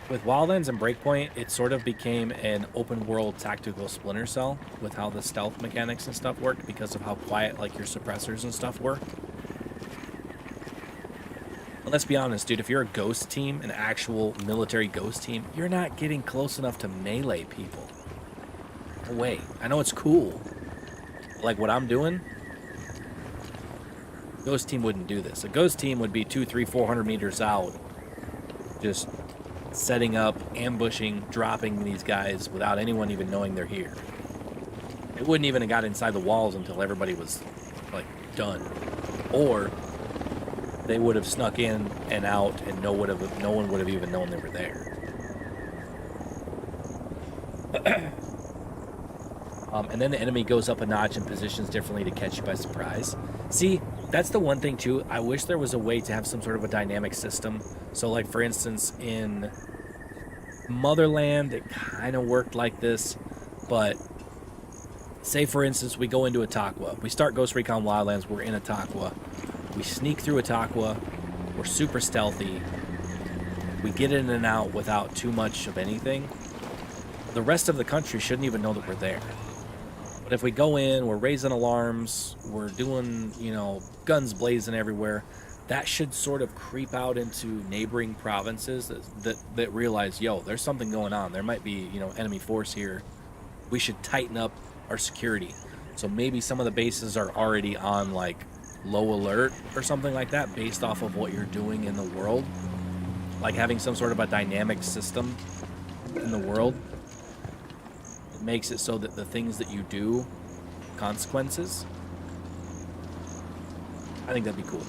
With Wildlands and Breakpoint, it sort of became an open-world tactical Splinter Cell with how the stealth mechanics and stuff worked because of how quiet, like, your suppressors and stuff were. But let's be honest, dude, if you're a ghost team, an actual military ghost team, you're not getting close enough to melee people. No way. I know it's cool. Like what I'm doing, ghost team wouldn't do this. A ghost team would be 200, 300, 400 meters out, just setting up, ambushing, dropping these guys without anyone even knowing they're here. It wouldn't even have got inside the walls until everybody was, like, done. Or they would have snuck in and out, and no one would have even known they were there. And then the enemy goes up a notch and positions differently to catch you by surprise. See, that's the one thing too. I wish there was a way to have some sort of a dynamic system. So, like, for instance, in Motherland, it kind of worked like this. But say, for instance, we go into Ataqua. We start Ghost Recon Wildlands. We're in Ataqua. We sneak through Ataqua. We're super stealthy. We get in and out without too much of anything. The rest of the country shouldn't even know that we're there. But if we go in, we're raising alarms, we're doing, you know, guns blazing everywhere, that should sort of creep out into neighboring provinces that realize, yo, there's something going on. There might be, you know, enemy force here. We should tighten up our security. So maybe some of the bases are already on, like, low alert or something like that based off of what you're doing in the world. Like having some sort of a dynamic system in the world. Makes it so that the things that you do, consequences. I think that'd be cool.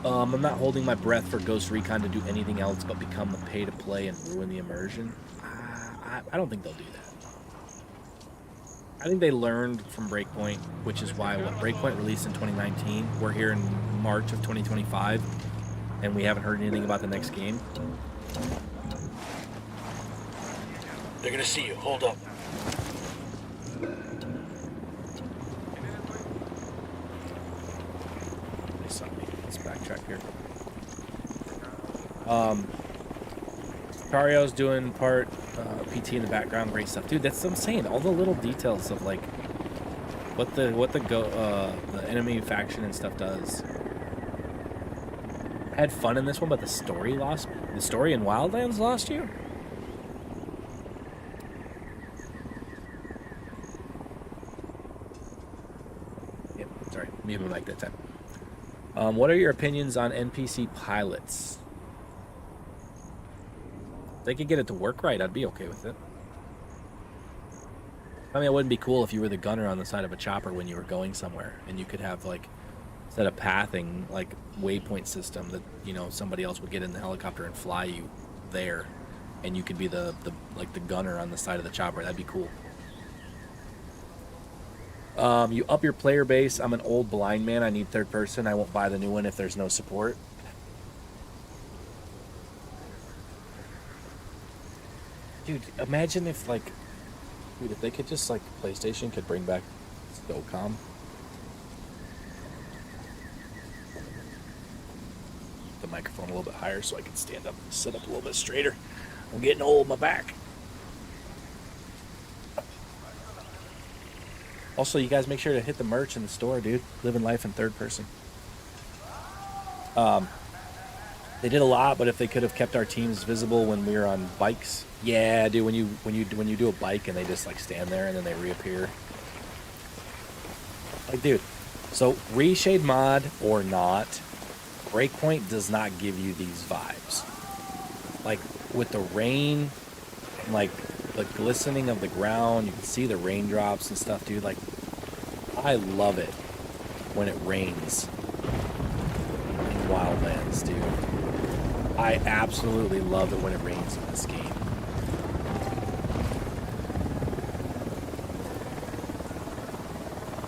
I'm not holding my breath for Ghost Recon to do anything else but become a pay-to-play and ruin the immersion. I don't think they'll do that. I think they learned from Breakpoint, which is why Breakpoint released in 2019. We're here in March of 2025, and we haven't heard anything about the next game. They're gonna see you. Hold up. They saw me. Let's backtrack here. Cario's doing part PT in the background, great stuff, dude. That's what I'm saying. All the little details of like what the enemy faction and stuff does. I had fun in this one, but the story in Wildlands lost you. Sorry, mute my mic that time. What are your opinions on NPC pilots? If they could get it to work right, I'd be okay with it. I mean, it wouldn't be cool if you were the gunner on the side of a chopper when you were going somewhere, and you could have, like, set a pathing, like, waypoint system that, you know, somebody else would get in the helicopter and fly you there, and you could be the gunner on the side of the chopper. That'd be cool. You up your player base. I'm an old blind man. I need third person. I won't buy the new one if there's no support. Dude, imagine if, like, dude, if they could just, like, PlayStation could bring back SOCOM. The microphone a little bit higher so I can stand up and sit up a little bit straighter. I'm getting old, my back. Also, you guys make sure to hit the merch in the store, dude. Living life in third person. They did a lot, but if they could have kept our teams visible when we were on bikes, yeah, dude. When you do a bike and they just like stand there and then they reappear, like, dude. So reshade mod or not, Breakpoint does not give you these vibes. Like with the rain, and like the glistening of the ground, you can see the raindrops and stuff, dude. Like, I love it when it rains in Wildlands, dude. I absolutely love it when it rains in this game.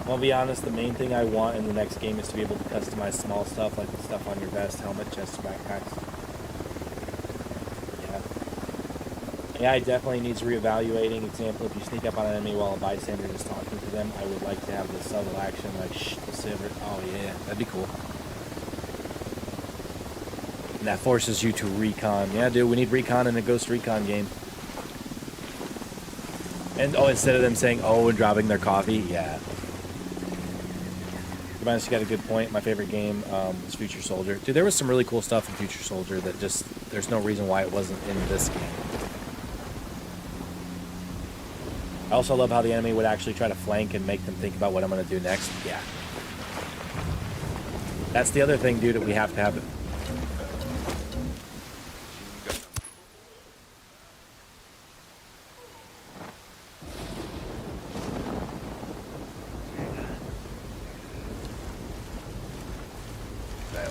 I'll be honest, the main thing I want in the next game is to be able to customize small stuff, like the stuff on your vest, helmet, chest, backpacks. Yeah. AI definitely needs reevaluating. Example, if you sneak up on an enemy while a bystander is talking to them, I would like to have the subtle action, like, shh, the silver. Oh, yeah, that'd be cool. And that forces you to recon. Yeah, dude, we need recon in a Ghost Recon game. And, oh, instead of them saying, oh, and dropping their coffee, yeah. To be honest, you got a good point. My favorite game was Future Soldier. Dude, there was some really cool stuff in Future Soldier that just, there's no reason why it wasn't in this game. I also love how the enemy would actually try to flank and make them think about what I'm going to do next. Yeah. That's the other thing, dude, that we have to have.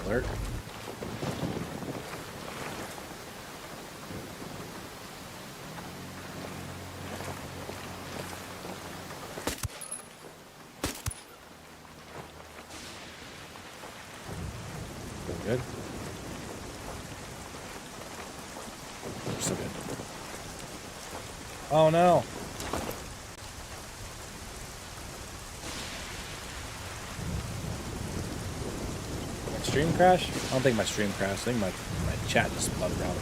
Alert. Good. So good. Oh no. My stream crash? I don't think my stream crashed. I think my chat just bugged out.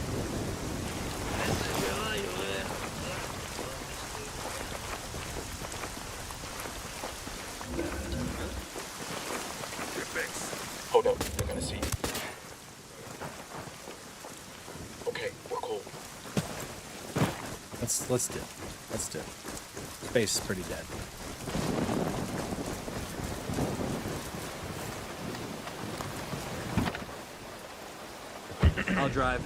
Hold up, they're gonna see you. Okay, we're cool. Let's do it. Let's do it. Space is pretty dead. I'll drive.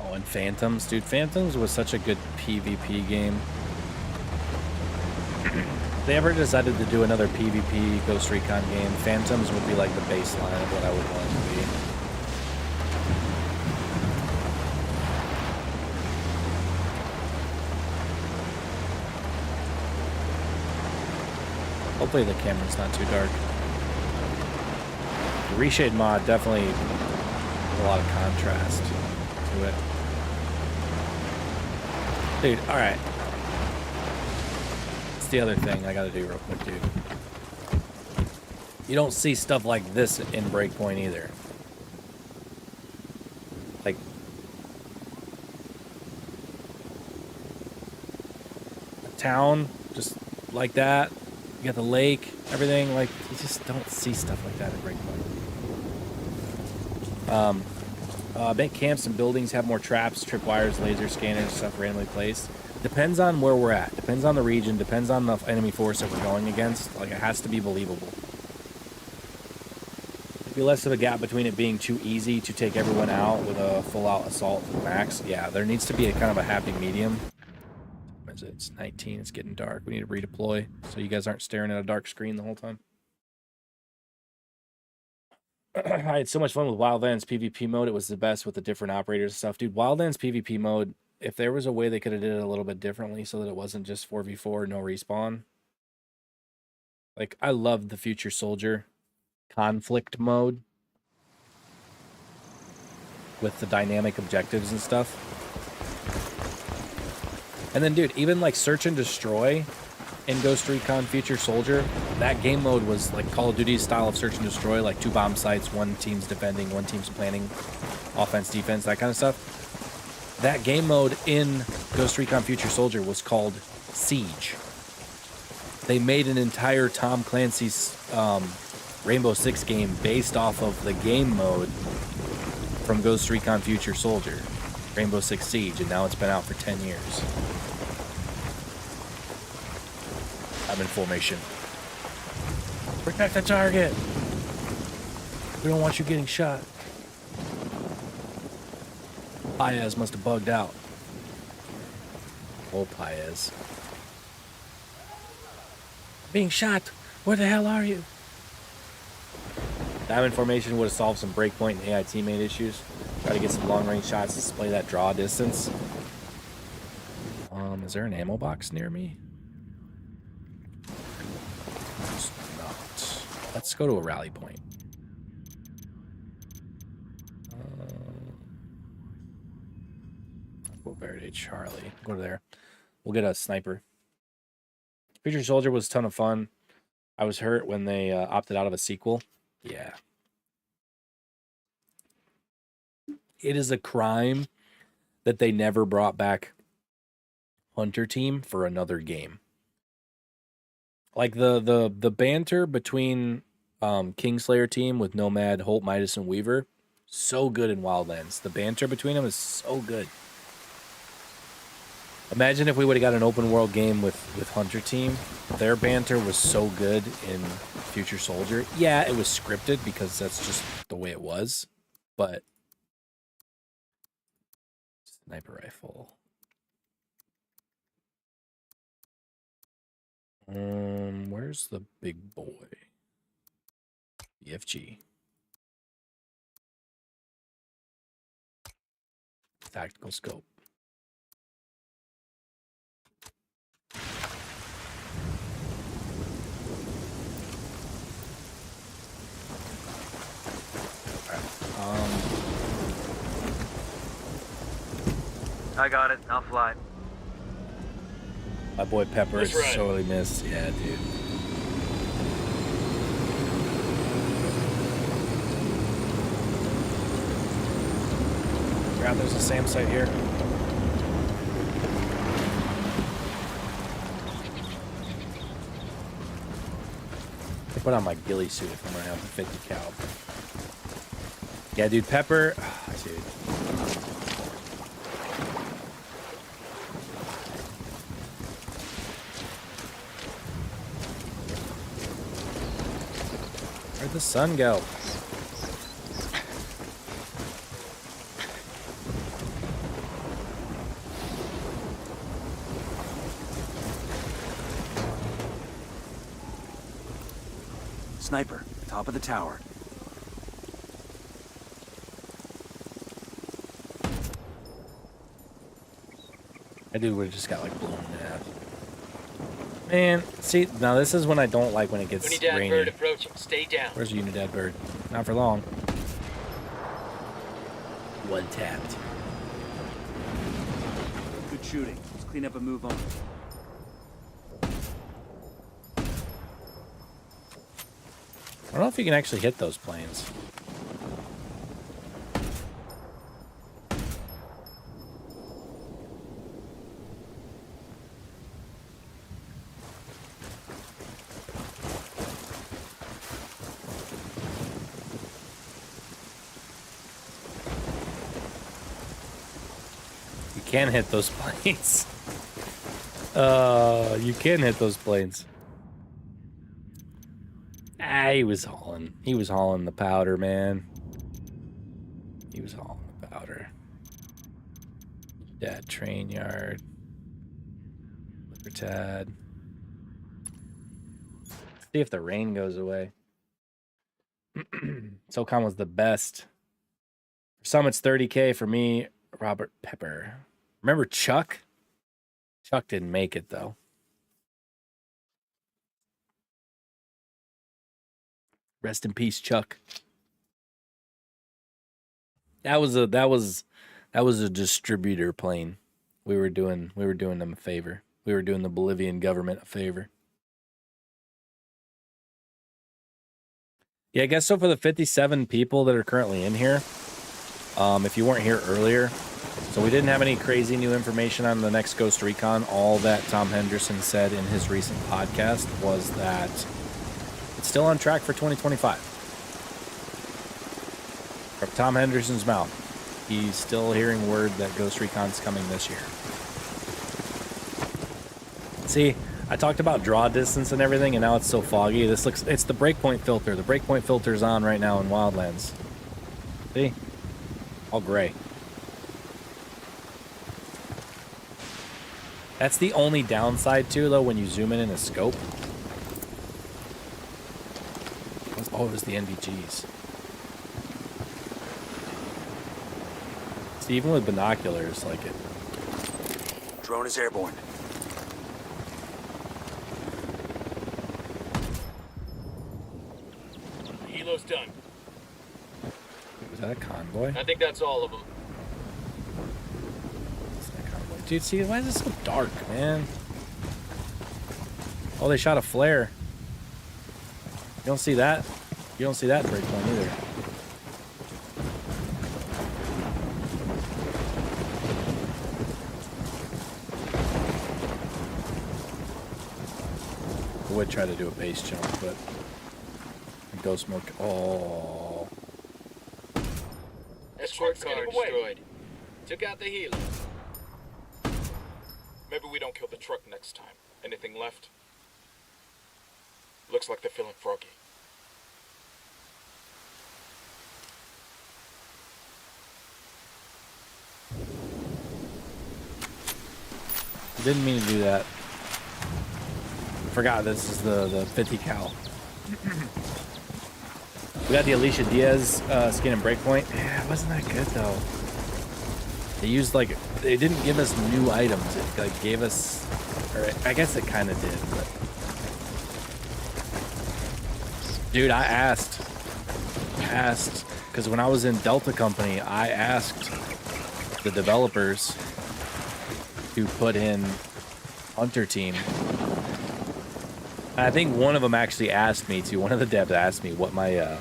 Oh, and Phantoms, dude. Phantoms was such a good PvP game. If they ever decided to do another PvP Ghost Recon game, Phantoms would be like the baseline of what I would want it to be. Hopefully the camera's not too dark. The reshade mod definitely has a lot of contrast to it. Dude, alright. That's the other thing I gotta do real quick, dude. You don't see stuff like this in Breakpoint either. Like, a town just like that. You got the lake, everything. Like, you just don't see stuff like that in Breakpoint. Make camps and buildings have more traps, tripwires, laser scanners, stuff randomly placed. Depends on where we're at. Depends on the region. Depends on the enemy force that we're going against. Like, it has to be believable. There'd be less of a gap between it being too easy to take everyone out with a full-out assault max. Yeah, there needs to be a kind of a happy medium. What is it? It's 19. It's getting dark. We need to redeploy so you guys aren't staring at a dark screen the whole time. I had so much fun with Wildlands PvP mode. It was the best with the different operators and stuff. Dude, Wildlands PvP mode, if there was a way they could have did it a little bit differently so that it wasn't just 4v4, no respawn. Like, I loved the Future Soldier conflict mode with the dynamic objectives and stuff. And then, dude, even like Search and Destroy in Ghost Recon Future Soldier, that game mode was like Call of Duty's style of Search and Destroy, like 2 bomb sites, one team's defending, one team's planning, offense, defense, that kind of stuff. That game mode in Ghost Recon Future Soldier was called Siege. They made an entire Tom Clancy's Rainbow Six game based off of the game mode from Ghost Recon Future Soldier, Rainbow Six Siege, and now it's been out for 10 years. I'm in formation. Protect the target! We don't want you getting shot. Paez must have bugged out. Oh, Paez. Being shot! Where the hell are you? Diamond formation would have solved some breakpoint and AI teammate issues. Try to get some long-range shots to display that draw distance. Is there an ammo box near me? Let's go to a rally point. Verde Charlie. Go to there. We'll get a sniper. Future Soldier was a ton of fun. I was hurt when they opted out of a sequel. Yeah. It is a crime that they never brought back Hunter Team for another game. Like the banter between Kingslayer Team with Nomad, Holt, Midas, and Weaver, so good in Wildlands. The banter between them is so good. Imagine if we would have got an open world game with Hunter Team. Their banter was so good in Future Soldier. Yeah, it was scripted because that's just the way it was. But sniper rifle. Where's the big boy? BFG. Tactical scope. I got it. I'll fly. My boy Pepper is That's right. sorely missed. Yeah, dude. Grab, there's a SAM site here. I put on my ghillie suit if I'm gonna have the 50 cal. Yeah, dude, Pepper. Dude. Where'd the sun go? Sniper, top of the tower. That dude would have just got like blown in half. Man, see, now this is when I don't like when it gets Unidad rainy. bird approaching. Stay down. Where's the Unidad bird? Not for long. One tapped. Good shooting. Let's clean up and move on. I don't know if you can actually hit those planes. You can hit those planes. You can hit those planes. He was hauling. He was hauling the powder, man. He was hauling the powder. Yeah, train yard. Libertad. See if the rain goes away. SOCOM was the best. For some, it's 30K. For me, Robert Pepper. Remember Chuck? Chuck didn't make it, though. Rest in peace, Chuck. That was a distributor plane. We were doing them a favor. We were doing the Bolivian government a favor. Yeah, I guess so for the 57 people that are currently in here. If you weren't here earlier, so we didn't have any crazy new information on the next Ghost Recon. All that Tom Henderson said in his recent podcast was that it's still on track for 2025. From Tom Henderson's mouth, he's still hearing word that Ghost Recon's coming this year. See, I talked about draw distance and everything, and now it's so foggy. It's the breakpoint filter. The breakpoint filter's on right now in Wildlands. See? All gray. That's the only downside, too, though, when you zoom in a scope. Oh, it was the NVGs. See, even with binoculars, like it. Drone is airborne. helos done. Was that a convoy? I think that's all of them. It's not a convoy. Dude, see, why is it so dark, man? Oh, they shot a flare. You don't see that? You don't see that breakpoint either. I would try to do a base jump, but ghost smoke. Oh, Escort car destroyed. Took out the helo. Maybe we don't kill the truck next time. Anything left? Looks like they're feeling froggy. didn't mean to do that. Forgot this is the 50 cal. We got the Alicia Diaz skin and breakpoint. Yeah, it wasn't that good though. They used like, they didn't give us new items. It like gave us, or I guess it kind of did. But dude, I asked, because when I was in Delta Company, I asked the developers to put in Hunter Team. I think one of them actually asked me to. One of the devs asked me what my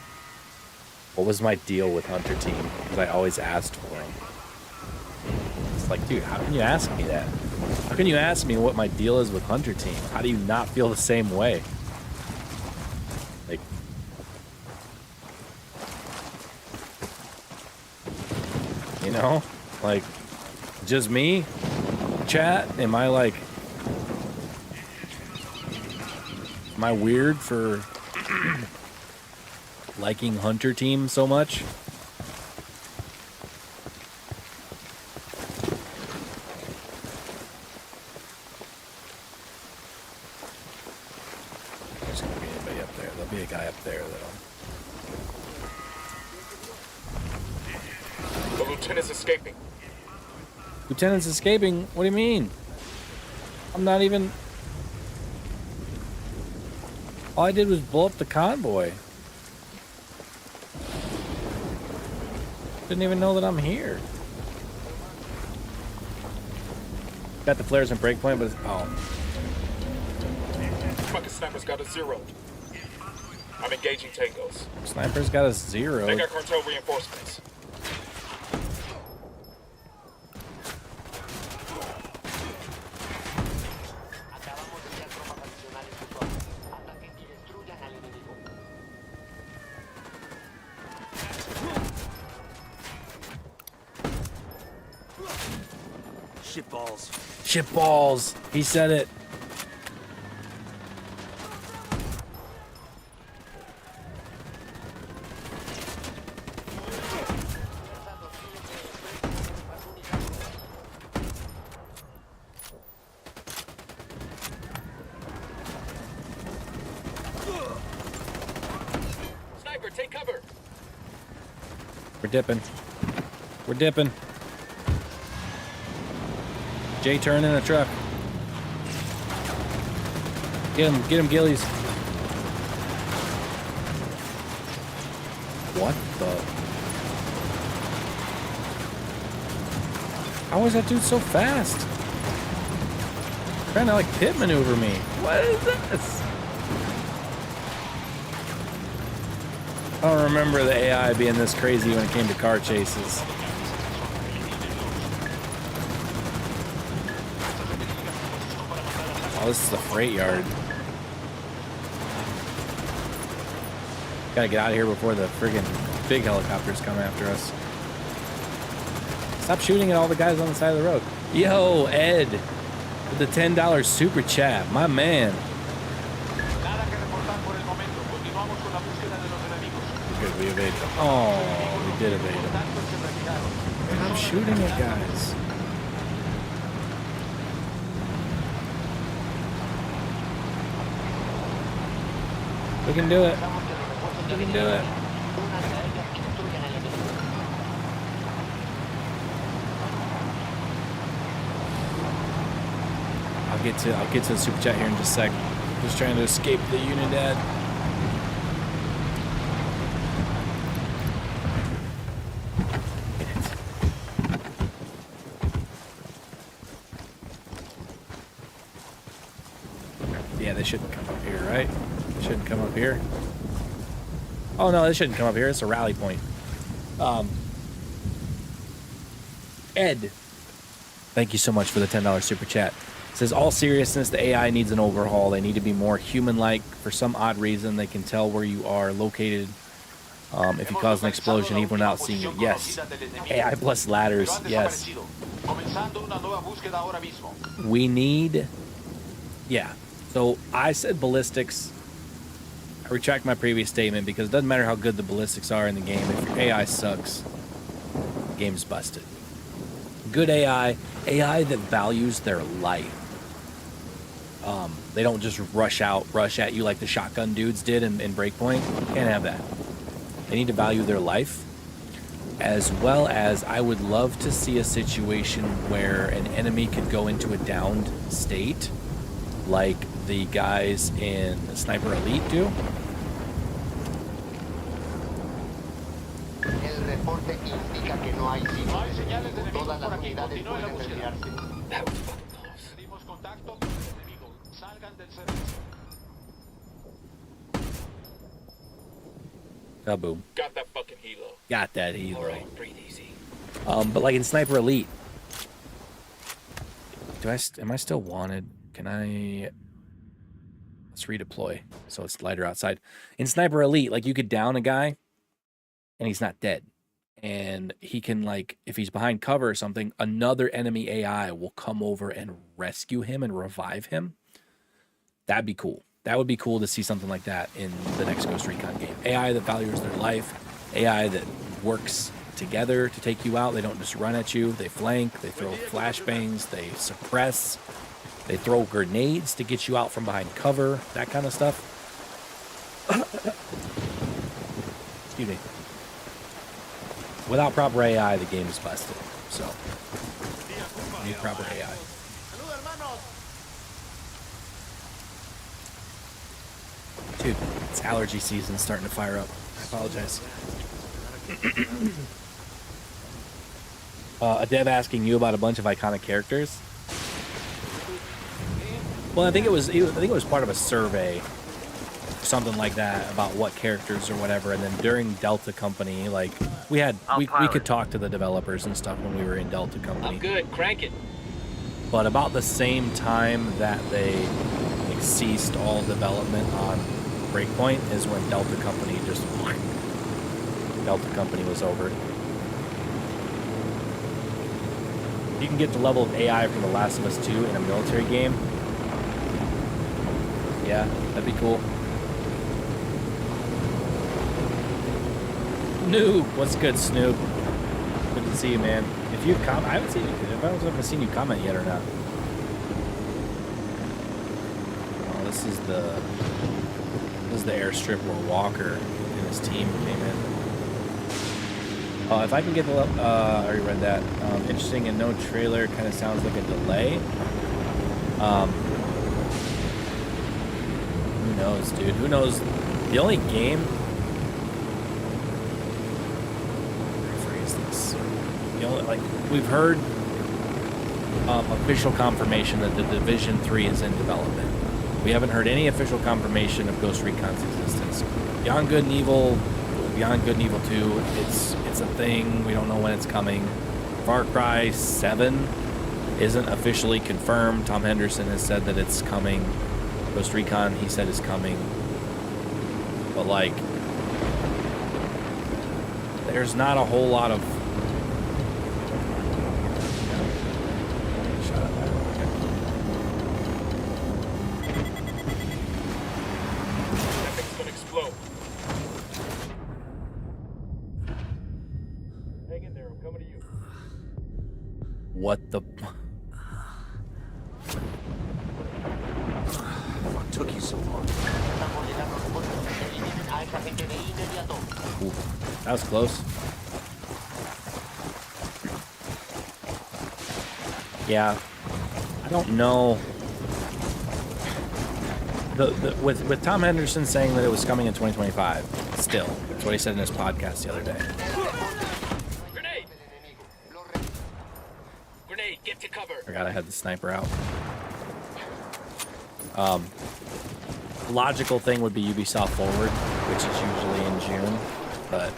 what was my deal with Hunter Team, because I always asked for them. It's like, dude, how can you ask me that? How can you ask me what my deal is with Hunter Team? How do you not feel the same way? Like, you know, like, just me? Chat? Am I like, am I weird for liking Hunter Team so much? There's gonna be anybody up there. There'll be a guy up there though. The lieutenant's escaping. Lieutenant's escaping? What do you mean? I'm not even... All I did was blow up the convoy. Didn't even know that I'm here. Got the flares and breakpoint, but it's... Oh. Fucking sniper's got a 0. I'm engaging tangos. Sniper's got a 0. They got cartel reinforcements. Shitballs. Shitballs. He said it. Sniper, take cover. We're dipping. We're dipping. Jay, turn in a truck. Get him, Gillies. What the? How is that dude so fast? Trying to like pit maneuver me. What is this? I don't remember the AI being this crazy when it came to car chases. Oh, this is the freight yard. Gotta get out of here before the friggin' big helicopters come after us. Stop shooting at all the guys on the side of the road. Yo, Ed, with the $10 super chat, my man. Good, we evaded them. Oh, we did evade them. Man, I'm shooting at guys. We can do it. We can do it. I'll get to the super chat here in just a sec. Just trying to escape the Unidad. Yeah, they shouldn't come up here, right? They shouldn't come up here. Oh, no, they shouldn't come up here. It's a rally point. Ed, thank you so much for the $10 super chat. It says, all seriousness, the AI needs an overhaul. They need to be more human-like. For some odd reason, they can tell where you are located if you cause an explosion, even without seeing it. Yes. AI plus ladders. Yes. We need... Yeah. So I said ballistics. I retract my previous statement because it doesn't matter how good the ballistics are in the game. If your AI sucks, the game's busted. Good AI that values their life. They don't just rush at you like the shotgun dudes did in Breakpoint. Can't have that. They need to value their life, as well as I would love to see a situation where an enemy could go into a downed state, like the guys in Sniper Elite do. El reporte indica que no hay señales. Todas las unidades pueden retirarse. Pedimos contacto con el enemigo. Salgan del servicio. Kaboom. Got that fucking helo. Got that helo. All right, breathe easy. But like in Sniper Elite, am I still wanted? Can I? Let's redeploy so it's lighter outside. In Sniper Elite, like you could down a guy, and he's not dead, and he can, like, if he's behind cover or something, another enemy AI will come over and rescue him and revive him. That'd be cool. That would be cool to see something like that in the next Ghost Recon game. AI that values their life, AI that works together to take you out. They don't just run at you. They flank, they throw flashbangs, they suppress, they throw grenades to get you out from behind cover, that kind of stuff. Excuse me. Without proper AI, the game is busted. So, need proper AI. Dude, it's allergy season starting to fire up. I apologize. A dev asking you about a bunch of iconic characters. Well, I think it was part of a survey, or something like that, about what characters or whatever. And then during Delta Company, like we could talk to the developers and stuff when we were in Delta Company. I'm good. Crank it. But about the same time that they ceased all development on Breakpoint is when Delta Company was over. You can get the level of AI from The Last of Us 2 in a military game. Yeah, that'd be cool. Snoop, what's good, Snoop? Good to see you, man. If you comment, I haven't seen you comment yet or not. Oh, this is the airstrip where Walker and his team came in. If I can get the, I already read that. Interesting and no trailer, kind of sounds like a delay. Who knows, dude? Who knows? The only game. Rephrase this. The only, like, we've heard official confirmation that the Division 3 is in development. We haven't heard any official confirmation of Ghost Recon's existence. Beyond Good and Evil 2, it's a thing. We don't know when it's coming. Far Cry 7 isn't officially confirmed. Tom Henderson has said that it's coming. Ghost Recon, he said, is coming. But, like, there's not a whole lot of... Shut up. That thing's gonna explode. Hang in there, I'm coming to you. What the... What took you so long? Ooh, that was close. Yeah, I don't know. With Tom Henderson saying that it was coming in 2025, still, that's what he said in his podcast the other day. Grenade! Grenade, get to cover. Forgot I had the sniper out. Logical thing would be Ubisoft Forward, which is usually in June, but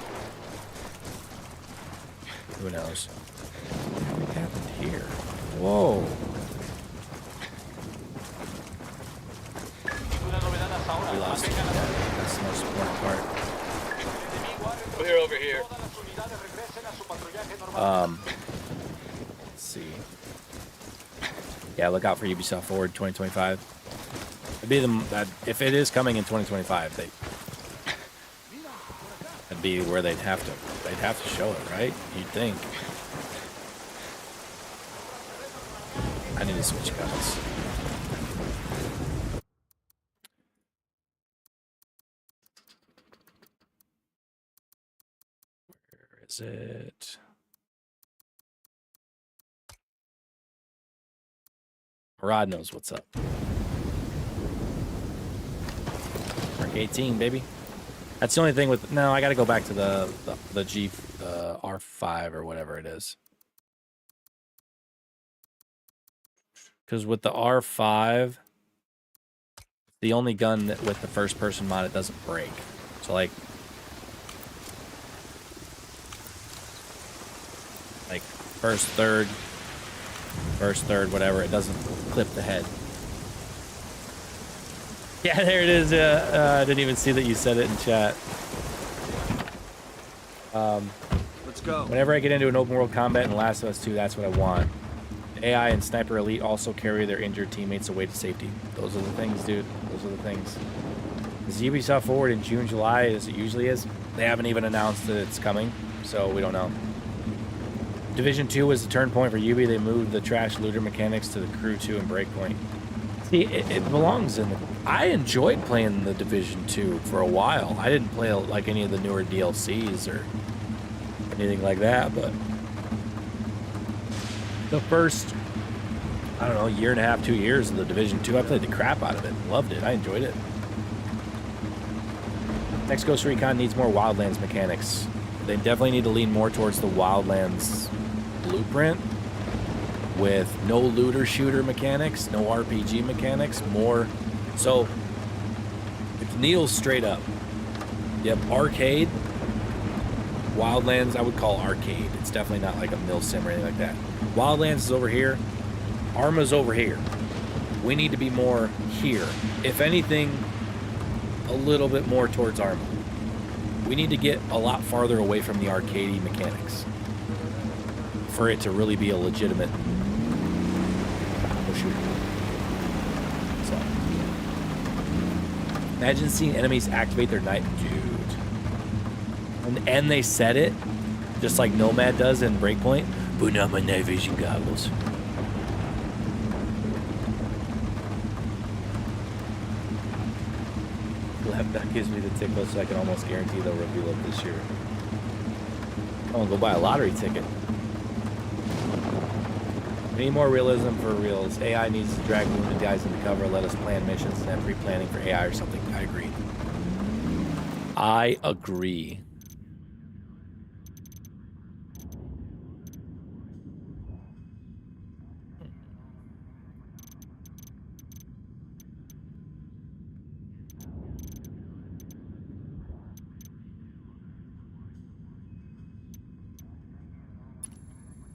who knows? What happened here? Whoa. We lost it. That's the most important part. Over here. Let's see. Yeah, look out for Ubisoft Forward 2025. It'd be if it is coming in 2025, that'd be where they'd have to show it, right? You'd think. I need to switch guns. Where is it? Rod knows what's up. Mark 18, baby. That's the only thing with... No, I got to go back to the R5 or whatever it is. Because with the R5, the only gun that with the first-person mod, it doesn't break. So, like first, third, whatever, it doesn't clip the head. Yeah, there it is. I didn't even see that you said it in chat. Let's go. Whenever I get into an open world combat in Last of Us 2, that's what I want. AI and Sniper Elite also carry their injured teammates away to safety. Those are the things, dude. Those are the things. Is Ubisoft Forward in June, July, as it usually is? They haven't even announced that it's coming, so we don't know. Division 2 was the turn point for Ubi. They moved the trash looter mechanics to the Crew 2 and Breakpoint. See, it belongs in the... I enjoyed playing the Division 2 for a while. I didn't play like any of the newer DLCs or anything like that, but the first, I don't know, year and a half, 2 years of the Division 2, I played the crap out of it. Loved it. I enjoyed it. Next Ghost Recon needs more Wildlands mechanics. They definitely need to lean more towards the Wildlands blueprint with no looter shooter mechanics, no RPG mechanics, more. So it's Neil's straight up. Yep, arcade. Wildlands, I would call arcade. It's definitely not like a mill sim or anything like that. Wildlands is over here. Arma's over here. We need to be more here. If anything, a little bit more towards Arma. We need to get a lot farther away from the arcadey mechanics for it to really be a legitimate shooter. So, imagine seeing enemies activate their night, dude. And they said it just like Nomad does in Breakpoint. Put on my night vision goggles. That gives me the tickle, so I can almost guarantee they'll reveal it this year. I'm gonna go buy a lottery ticket. We need more realism for reals. AI needs to drag wounded guys into cover, let us plan missions, and have pre-planning for AI or something. I agree. I agree.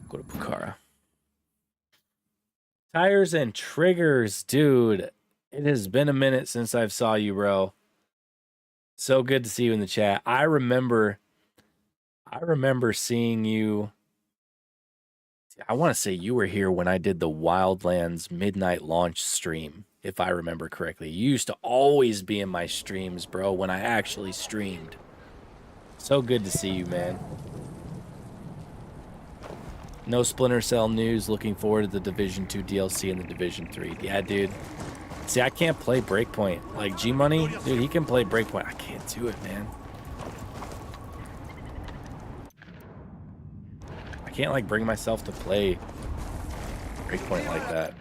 Go to Bukhara. Tires and triggers, dude. It has been a minute since I've saw you, bro. So good to see you in the chat. I remember seeing you. I want to say you were here when I did the Wildlands midnight launch stream, if I remember correctly. You used to always be in my streams, bro, when I actually streamed. So good to see you, man. No Splinter Cell news. Looking forward to the Division 2 DLC and the Division 3. Yeah, dude. See, I can't play Breakpoint. Like, G-Money, dude, he can play Breakpoint. I can't do it, man. I can't, like, bring myself to play Breakpoint like that.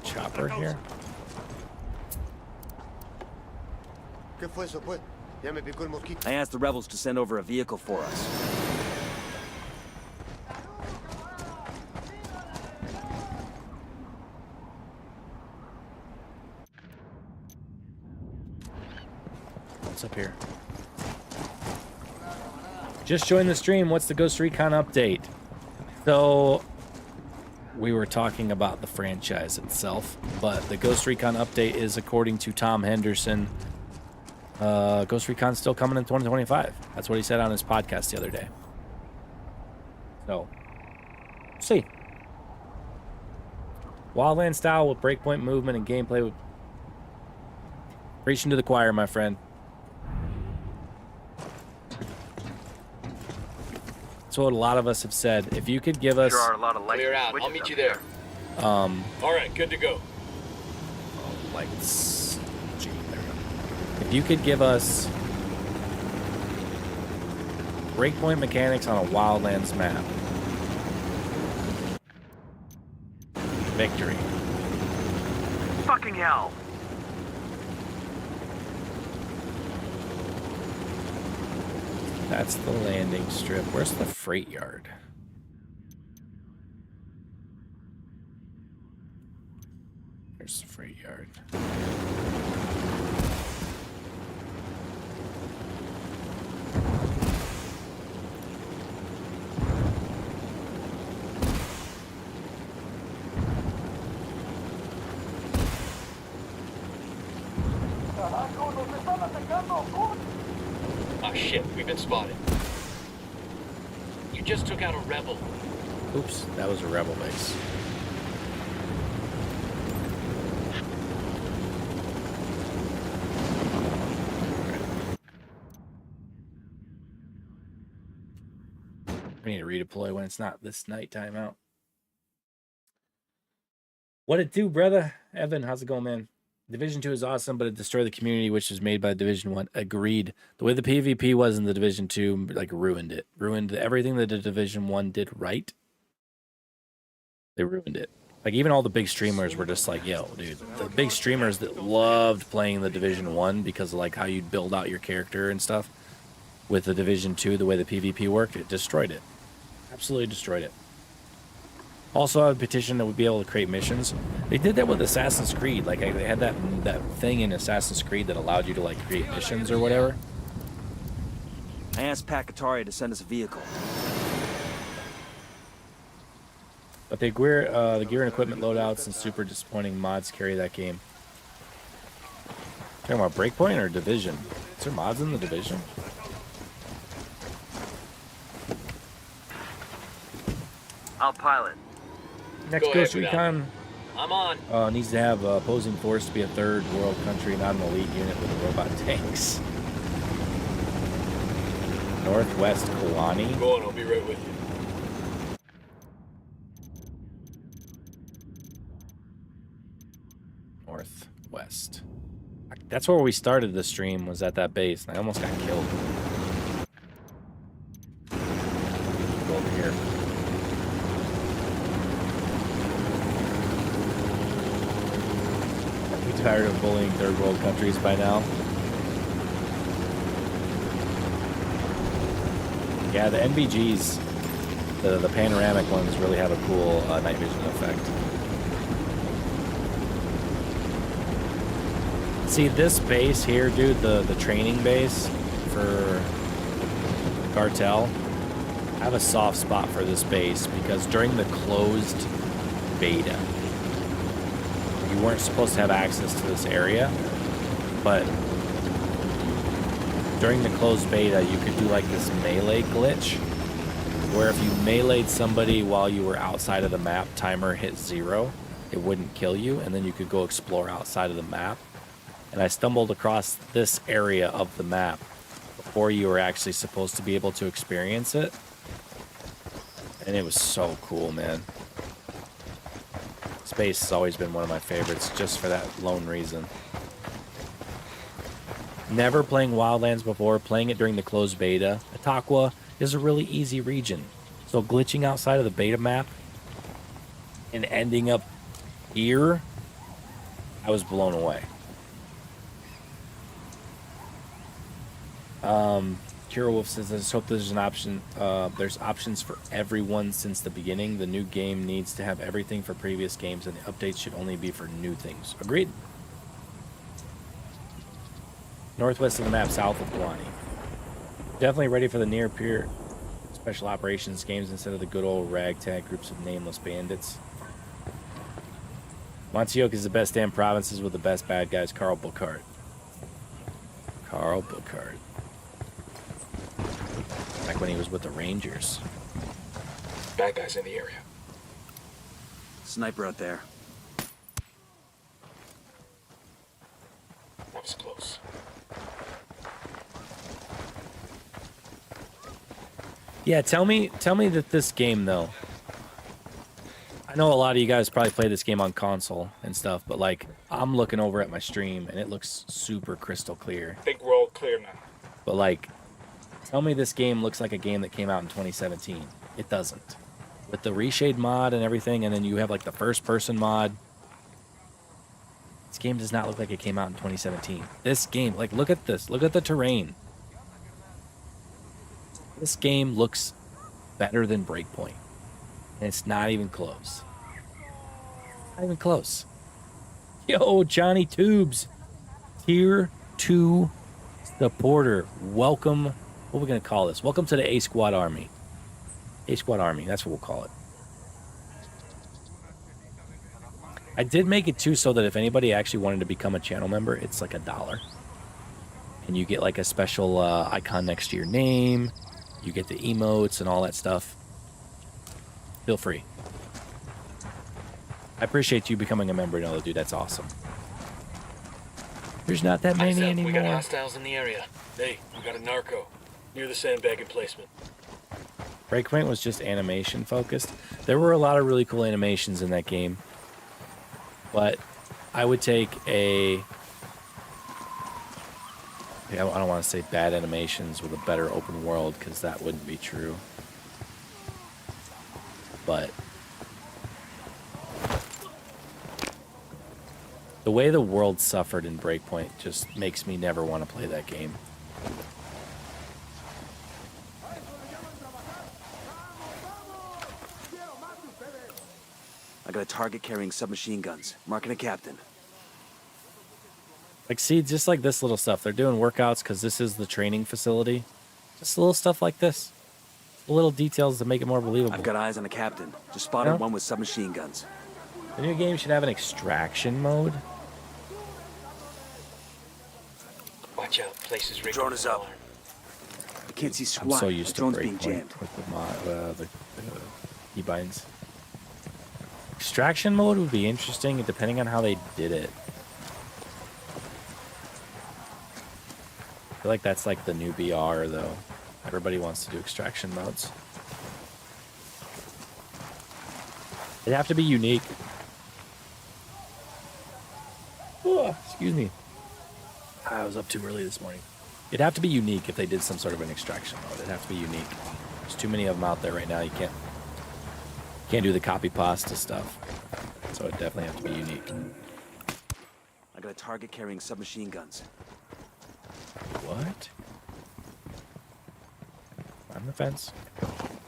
Chopper here? I asked the rebels to send over a vehicle for us. What's up here? Just joined the stream. What's the Ghost Recon update? So, we were talking about the franchise itself, but the Ghost Recon update is, according to Tom Henderson, Ghost Recon's still coming in 2025. That's what he said on his podcast the other day. So, see. Wildland style with breakpoint movement and gameplay with... Preaching to the choir, my friend. That's what a lot of us have said. If you could give us... There are a lot of lights. Clear out. I'll meet you there. All right, good to go. Lights. Gee, there we go. If you could give us breakpoint mechanics on a Wildlands map. Victory. Fucking hell. That's the landing strip. Where's the freight yard? There's the freight yard. Oh shit, we've been spotted. You just took out a rebel. Oops, that was a rebel base. We need to redeploy when it's not this nighttime out. What it do, brother? Evan, how's it going, man? Division 2 is awesome, but it destroyed the community, which was made by Division 1. Agreed. The way the PvP was in the Division 2, like, ruined it. Ruined everything that the Division 1 did right. They ruined it. Like, even all the big streamers were just like, yo, dude. The big streamers that loved playing the Division 1 because of, like, how you'd build out your character and stuff. With the Division 2, the way the PvP worked, it destroyed it. Absolutely destroyed it. Also, I have a petition that would be able to create missions. They did that with Assassin's Creed. Like, they had that thing in Assassin's Creed that allowed you to, like, create missions or whatever. I asked Pakatari to send us a vehicle. But the gear and equipment loadouts and super disappointing mods carry that game. Talking about Breakpoint or Division? Is there mods in the Division? I'll pilot. Next Go Ghost ahead, Recon I'm on. needs to have opposing force to be a third world country, not an elite unit with robot tanks. Northwest Kalani. Go on, I'll be right with you. Northwest. That's where we started the stream, was at that base, and I almost got killed. Go over here. Are you tired of bullying third world countries by now? Yeah, the NVGs, the panoramic ones, really have a cool night vision effect. See, this base here, dude, the training base for Cartel, I have a soft spot for this base because during the closed beta, you weren't supposed to have access to this area, but during the closed beta, you could do like this melee glitch, where if you meleeed somebody while you were outside of the map, timer hit 0, it wouldn't kill you, and then you could go explore outside of the map. And I stumbled across this area of the map before you were actually supposed to be able to experience it. And it was so cool, man. Space has always been one of my favorites, just for that lone reason. Never playing Wildlands before, playing it during the closed beta. Ataqua is a really easy region. So glitching outside of the beta map and ending up here, I was blown away. Kira Wolf says, I just hope there's an option. There's options for everyone since the beginning. The new game needs to have everything for previous games, and the updates should only be for new things. Agreed. northwest of the map, south of Guani. Definitely ready for the near peer special operations games instead of the good old ragtag groups of nameless bandits. Montioc is the best damn provinces with the best bad guys. Carl Buchart. Carl Buchart. Back when he was with the Rangers. Bad guys in the area. Sniper out there. That was close. Yeah, tell me that this game though. I know a lot of you guys probably play this game on console and stuff, but like I'm looking over at my stream and it looks super crystal clear. I think we're all clear now. But like, tell me this game looks like a game that came out in 2017. It doesn't. With the reshade mod and everything, and then you have like the first person mod. This game does not look like it came out in 2017. This game, like look at this. Look at the terrain. This game looks better than Breakpoint. And it's not even close. Not even close. Yo, Johnny Tubes. Tier 2 supporter. Welcome. What are we going to call this? Welcome to the A Squad Army. A Squad Army. That's what we'll call it. I did make it too so that if anybody actually wanted to become a channel member, it's like $1. And you get like a special icon next to your name. You get the emotes and all that stuff. Feel free. I appreciate you becoming a member, though, dude. That's awesome. There's not that many anymore. We got hostiles in the area. Hey, we got a narco near the sandbag emplacement. Breakpoint was just animation focused. There were a lot of really cool animations in that game. But I would take a... I don't want to say bad animations with a better open world, because that wouldn't be true. But the way the world suffered in Breakpoint just makes me never want to play that game. I got a target carrying submachine guns. Marking a captain. Like, see, just like this little stuff. They're doing workouts because this is the training facility. Just little stuff like this. Little details to make it more believable. I've got eyes on a captain. Just spotted one with submachine guns. The new game should have an extraction mode. Watch out, places rigged. Drone is up. I can't see squat. I'm so used to drone's being Breakpoint jammed. with the keybinds. Extraction mode would be interesting depending on how they did it. I feel like that's like the new BR though. Everybody wants to do extraction modes. It'd have to be unique. Oh, excuse me. I was up too early this morning. It'd have to be unique if they did some sort of an extraction mode. It'd have to be unique. There's too many of them out there right now. You can't do the copy pasta stuff. So it'd definitely have to be unique. I got a target carrying submachine guns. What? On the fence.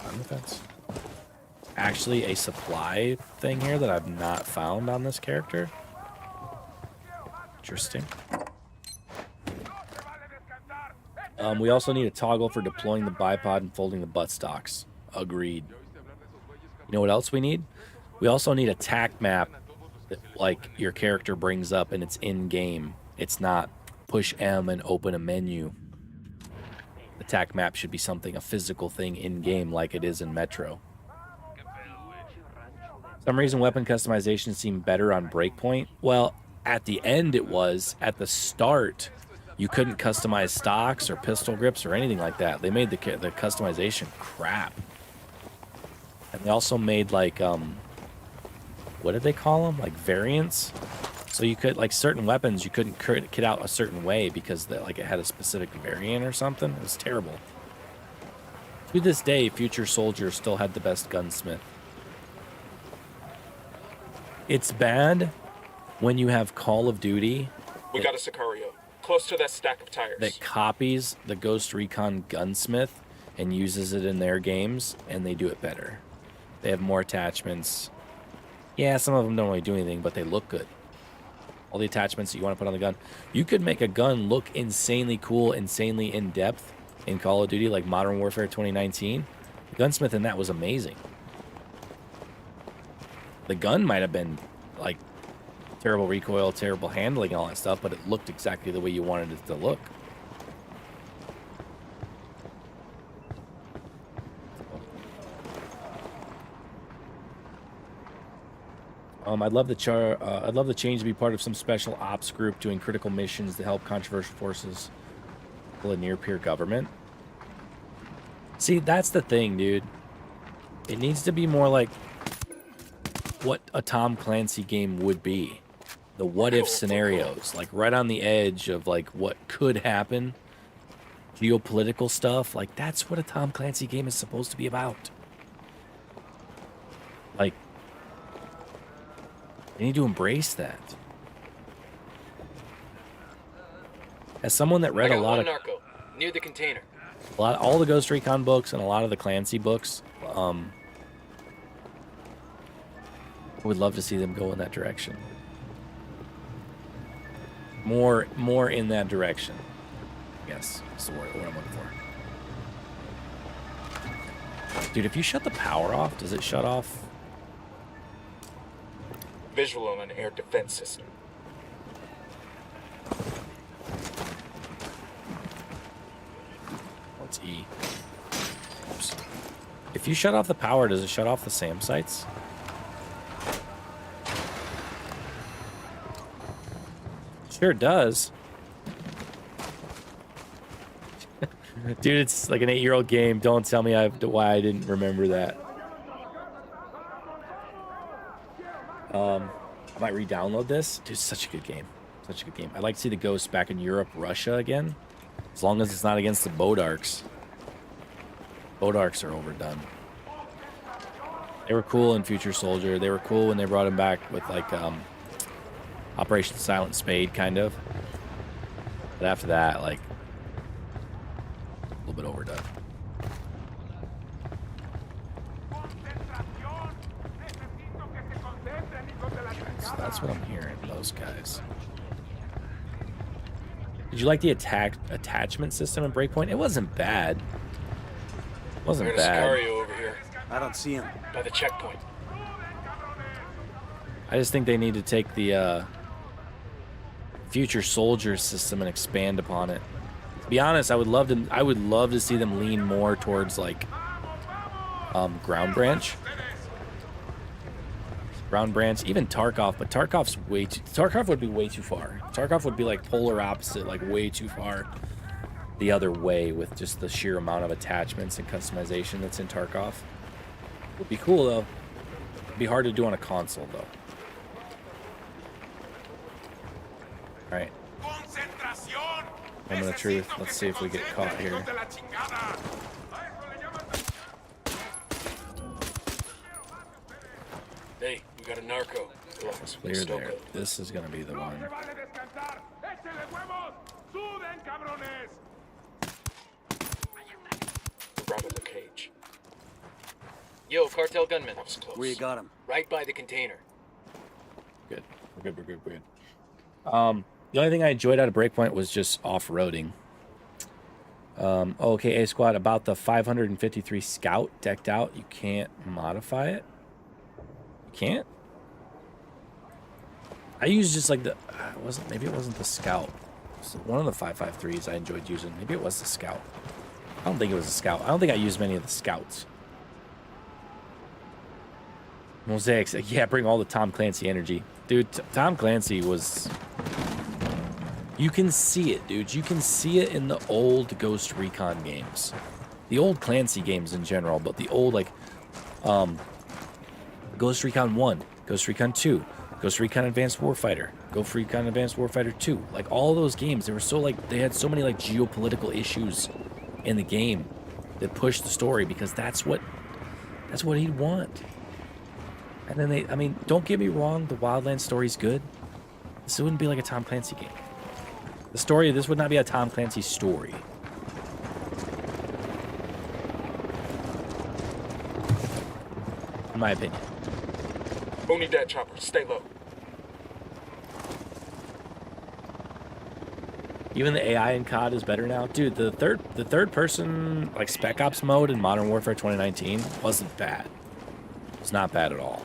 On the fence. Actually, a supply thing here that I've not found on this character. Interesting. We also need a toggle for deploying the bipod and folding the buttstocks. Agreed. You know what else we need? We also need a tac map that, like, your character brings up and it's in-game. It's not push M and open a menu. The tac map should be something, a physical thing in-game like it is in Metro. For some reason, weapon customization seemed better on Breakpoint. Well, at the end it was. At the start, you couldn't customize stocks or pistol grips or anything like that. They made the customization crap. And they also made, like, what did they call them? Like variants? So you could, like, certain weapons you couldn't kit out a certain way because like it had a specific variant or something. It was terrible. To this day, Future Soldier still had the best gunsmith. It's bad when you have Call of Duty. We got a Sicario, close to that stack of tires. That copies the Ghost Recon gunsmith and uses it in their games, and they do it better. They have more attachments. Yeah, some of them don't really do anything, but they look good. all the attachments that you want to put on the gun. You could make a gun look insanely cool, insanely in depth in Call of Duty, like Modern Warfare 2019. The gunsmith in that was amazing. The gun might have been like terrible recoil, terrible handling, all that stuff, but it looked exactly the way you wanted it to look. I'd love the change to be part of some special ops group doing critical missions to help controversial forces pull a near-peer government. See, that's the thing, dude. It needs to be more like what a Tom Clancy game would be. The what-if scenarios, like right on the edge of like what could happen. Geopolitical stuff, like that's what a Tom Clancy game is supposed to be about. Like, they need to embrace that. As someone that read a lot of narco near the container. all the Ghost Recon books and a lot of the Clancy books, I would love to see them go in that direction. More in that direction. Yes, that's the word what I'm looking for. Dude, if you shut the power off, does it shut off? Visual on an air defense system. What's E? Oops. If you shut off the power, does it shut off the SAM sites? Sure does. Dude, it's like an 8-year-old game. Don't tell me why I didn't remember that. I might re-download this. Dude, it's such a good game. Such a good game. I'd like to see the Ghosts back in Europe, Russia again. As long as it's not against the Bodarks. Bodarks are overdone. They were cool in Future Soldier. They were cool when they brought him back with like Operation Silent Spade, kind of. But after that, like, a little bit overdone. So that's what I'm hearing, those guys. Did you like the attachment system in Breakpoint? It wasn't bad. It wasn't bad. Sicario over here I don't see him. by the checkpoint. I just think they need to take the Future Soldier system and expand upon it. To be honest, I would love to see them lean more towards like Ground Branch. Ground Branch, even Tarkov, but Tarkov would be way too far. Tarkov would be like polar opposite, like way too far the other way with just the sheer amount of attachments and customization that's in Tarkov. Would be cool though. It'd be hard to do on a console though. Alright. Moment of truth. Let's see if we get caught here. Hey, we got a narco. It's clear there. This is gonna be the one. Around the cage. Yo, cartel gunman. That was close. Where you got him? Right by the container. Good. We're good. The only thing I enjoyed out of Breakpoint was just off-roading. Okay, A Squad, about the 553 Scout decked out, you can't modify it? You can't? I used just like the... maybe it wasn't the Scout. So one of the 553s I enjoyed using. Maybe it was the Scout. I don't think it was the Scout. I don't think I used many of the Scouts. Mosaics, yeah, bring all the Tom Clancy energy. Dude, Tom Clancy was... You can see it, dude. You can see it in the old Ghost Recon games. The old Clancy games in general, but the old, like, Ghost Recon 1, Ghost Recon 2, Ghost Recon Advanced Warfighter, Ghost Recon Advanced Warfighter 2. Like, all those games, they were so, like, they had so many, like, geopolitical issues in the game that pushed the story because that's what he'd want. And then I mean, don't get me wrong, the Wildlands story's good. This wouldn't be like a Tom Clancy game. This would not be a Tom Clancy story. In my opinion. Only dead chopper. Stay low. Even the AI in COD is better now, dude. The third person like Spec Ops mode in Modern Warfare 2019 wasn't bad. It's not bad at all.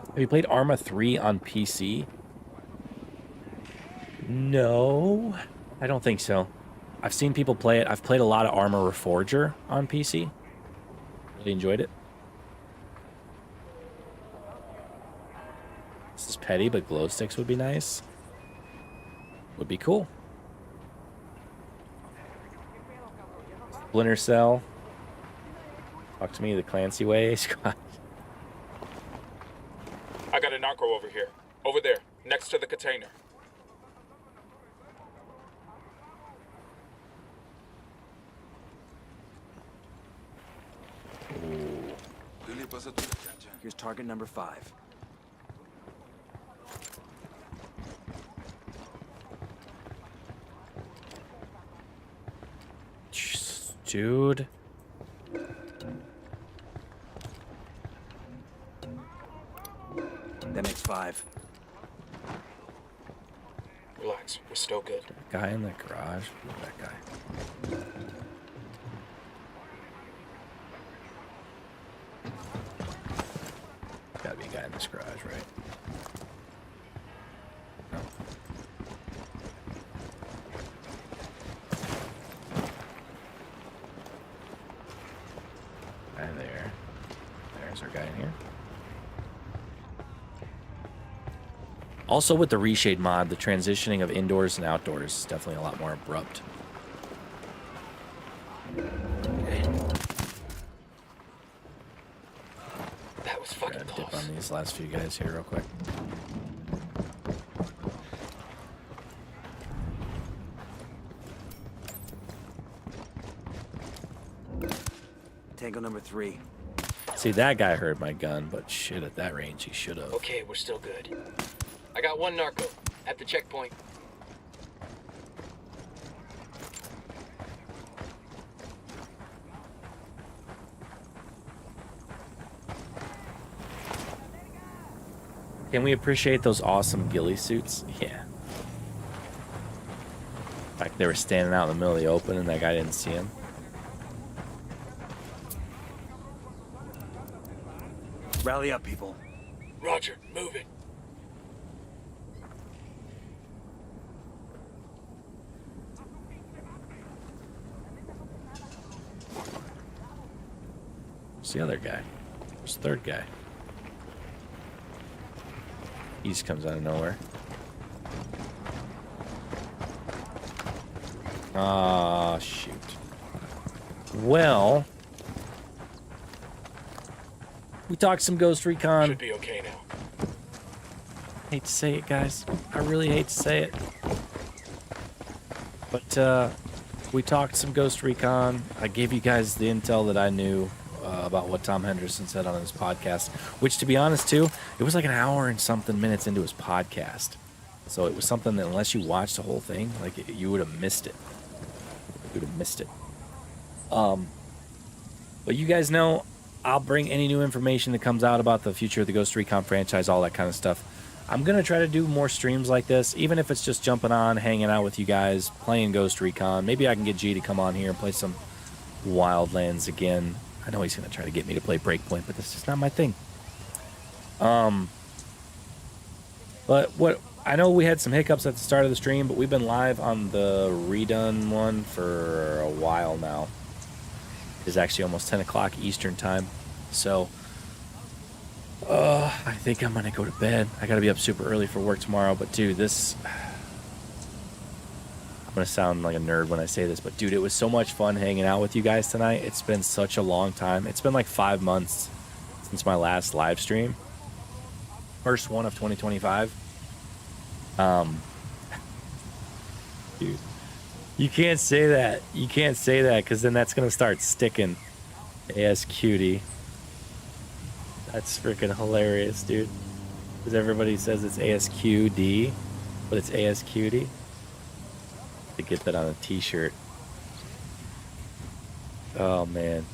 Have you played Arma 3 on PC? No, I don't think so. I've seen people play it. I've played a lot of Arma Reforger on PC. Really enjoyed it. This is petty, but glow sticks would be nice. Would be cool. Splinter Cell. Talk to me the Clancy way, Scott. I got a narco over here. Over there, next to the container. Here's target number 5. Dude. That makes 5. Relax, we're still good. Guy in the garage. That guy. Gotta be a guy in this garage, right? No. Guy there. There's our guy in here. Also, with the reshade mod, the transitioning of indoors and outdoors is definitely a lot more abrupt. That was fucking Gotta close. dip on these last few guys here real quick. Tango number 3. See, that guy heard my gun, but shit, at that range, he should have. Okay, we're still good. I got one narco at the checkpoint. Can we appreciate those awesome ghillie suits? Yeah. Like they were standing out in the middle of the open and that guy didn't see him. Rally up, people. Roger, move it. Where's the other guy? Where's the third guy? He just comes out of nowhere. Ah, shoot. Well, we talked some Ghost Recon. Should be okay now. Hate to say it, guys. I really hate to say it. But we talked some Ghost Recon. I gave you guys the intel that I knew about what Tom Henderson said on his podcast, which, to be honest, too, it was like an hour and something minutes into his podcast. So it was something that unless you watched the whole thing, like you would have missed it. You would have missed it. But you guys know I'll bring any new information that comes out about the future of the Ghost Recon franchise, all that kind of stuff. I'm going to try to do more streams like this, even if it's just jumping on, hanging out with you guys, playing Ghost Recon. Maybe I can get G to come on here and play some Wildlands again. I know he's going to try to get me to play Breakpoint, but that's just not my thing. But what I know, we had some hiccups at the start of the stream, but we've been live on the redone one for a while now. It's actually almost 10 o'clock Eastern time. So, I think I'm going to go to bed. I got to be up super early for work tomorrow. But, dude, this... I'm going to sound like a nerd when I say this, but, dude, it was so much fun hanging out with you guys tonight. It's been such a long time. It's been like 5 months since my last live stream. First one of 2025. Dude, you can't say that. You can't say that because then that's going to start sticking. AS Cutie. That's freaking hilarious, dude. Because everybody says it's ASQD, but it's AS Cutie. To get that on a t-shirt. Oh, man.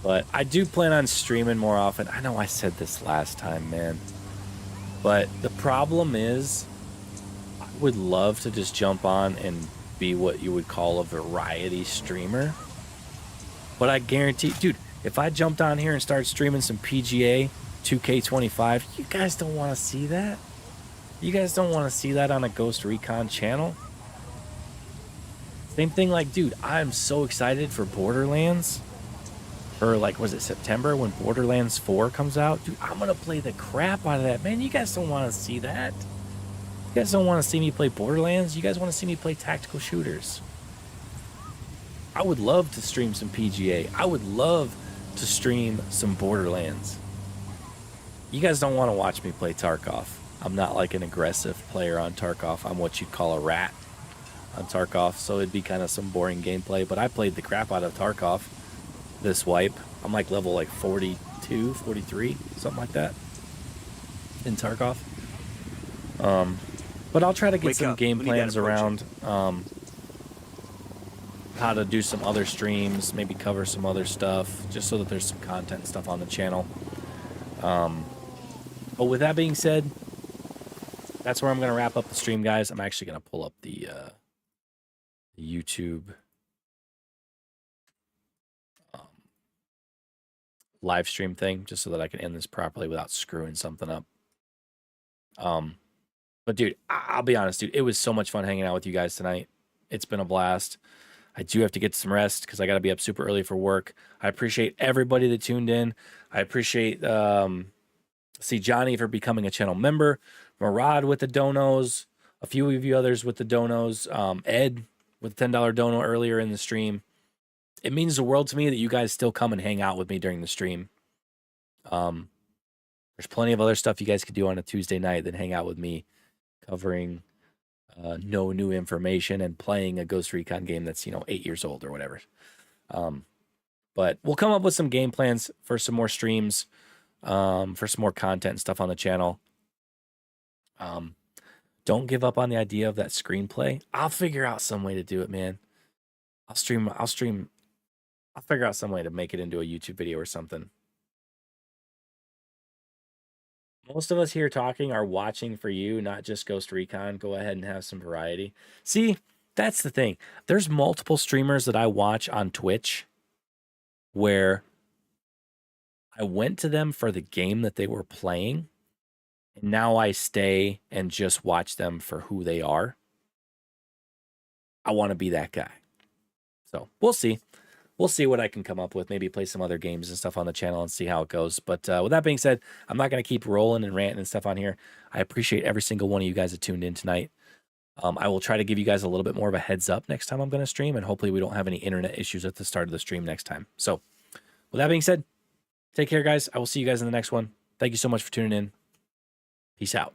But I do plan on streaming more often. I know I said this last time, man. But the problem is would love to just jump on and be what you would call a variety streamer. But I guarantee, dude, if I jumped on here and started streaming some PGA 2K25, you guys don't want to see that. You guys don't want to see that on a Ghost Recon channel. Same thing, like, dude, I'm so excited for Borderlands. Or, like, was it September when Borderlands 4 comes out? Dude, I'm going to play the crap out of that. Man, you guys don't want to see that. You guys don't want to see me play Borderlands. You guys want to see me play tactical shooters. I would love to stream some PGA. I would love to stream some Borderlands. You guys don't want to watch me play Tarkov. I'm not like an aggressive player on Tarkov. I'm what you'd call a rat on Tarkov, so it'd be kind of some boring gameplay. But I played the crap out of Tarkov this wipe. I'm like level like 42, 43, something like that in Tarkov. But I'll try to get some game plans around how to do some other streams, maybe cover some other stuff, just so that there's some content and stuff on the channel. But with that being said, that's where I'm going to wrap up the stream, guys. I'm actually going to pull up the YouTube live stream thing, just so that I can end this properly without screwing something up. But dude, I'll be honest, dude, it was so much fun hanging out with you guys tonight. It's been a blast. I do have to get some rest because I got to be up super early for work. I appreciate everybody that tuned in. I appreciate see Johnny for becoming a channel member, Murad with the donos, a few of you others with the donos, Ed with the $10 dono earlier in the stream. It means the world to me that you guys still come and hang out with me during the stream. There's plenty of other stuff you guys could do on a Tuesday night than hang out with me covering no new information and playing a Ghost Recon game that's, 8 years old or whatever. But we'll come up with some game plans for some more streams, for some more content and stuff on the channel. Don't give up on the idea of that screenplay. I'll figure out some way to do it, man. I'll figure out some way to make it into a YouTube video or something. Most of us here talking are watching for you, not just Ghost Recon. Go ahead and have some variety. See, that's the thing. There's multiple streamers that I watch on Twitch where I went to them for the game that they were playing, and now I stay and just watch them for who they are. I want to be that guy. So we'll see. We'll see what I can come up with. Maybe play some other games and stuff on the channel and see how it goes. But with that being said, I'm not going to keep rolling and ranting and stuff on here. I appreciate every single one of you guys that tuned in tonight. I will try to give you guys a little bit more of a heads up next time I'm going to stream, and hopefully we don't have any internet issues at the start of the stream next time. So with that being said, take care, guys. I will see you guys in the next one. Thank you so much for tuning in. Peace out.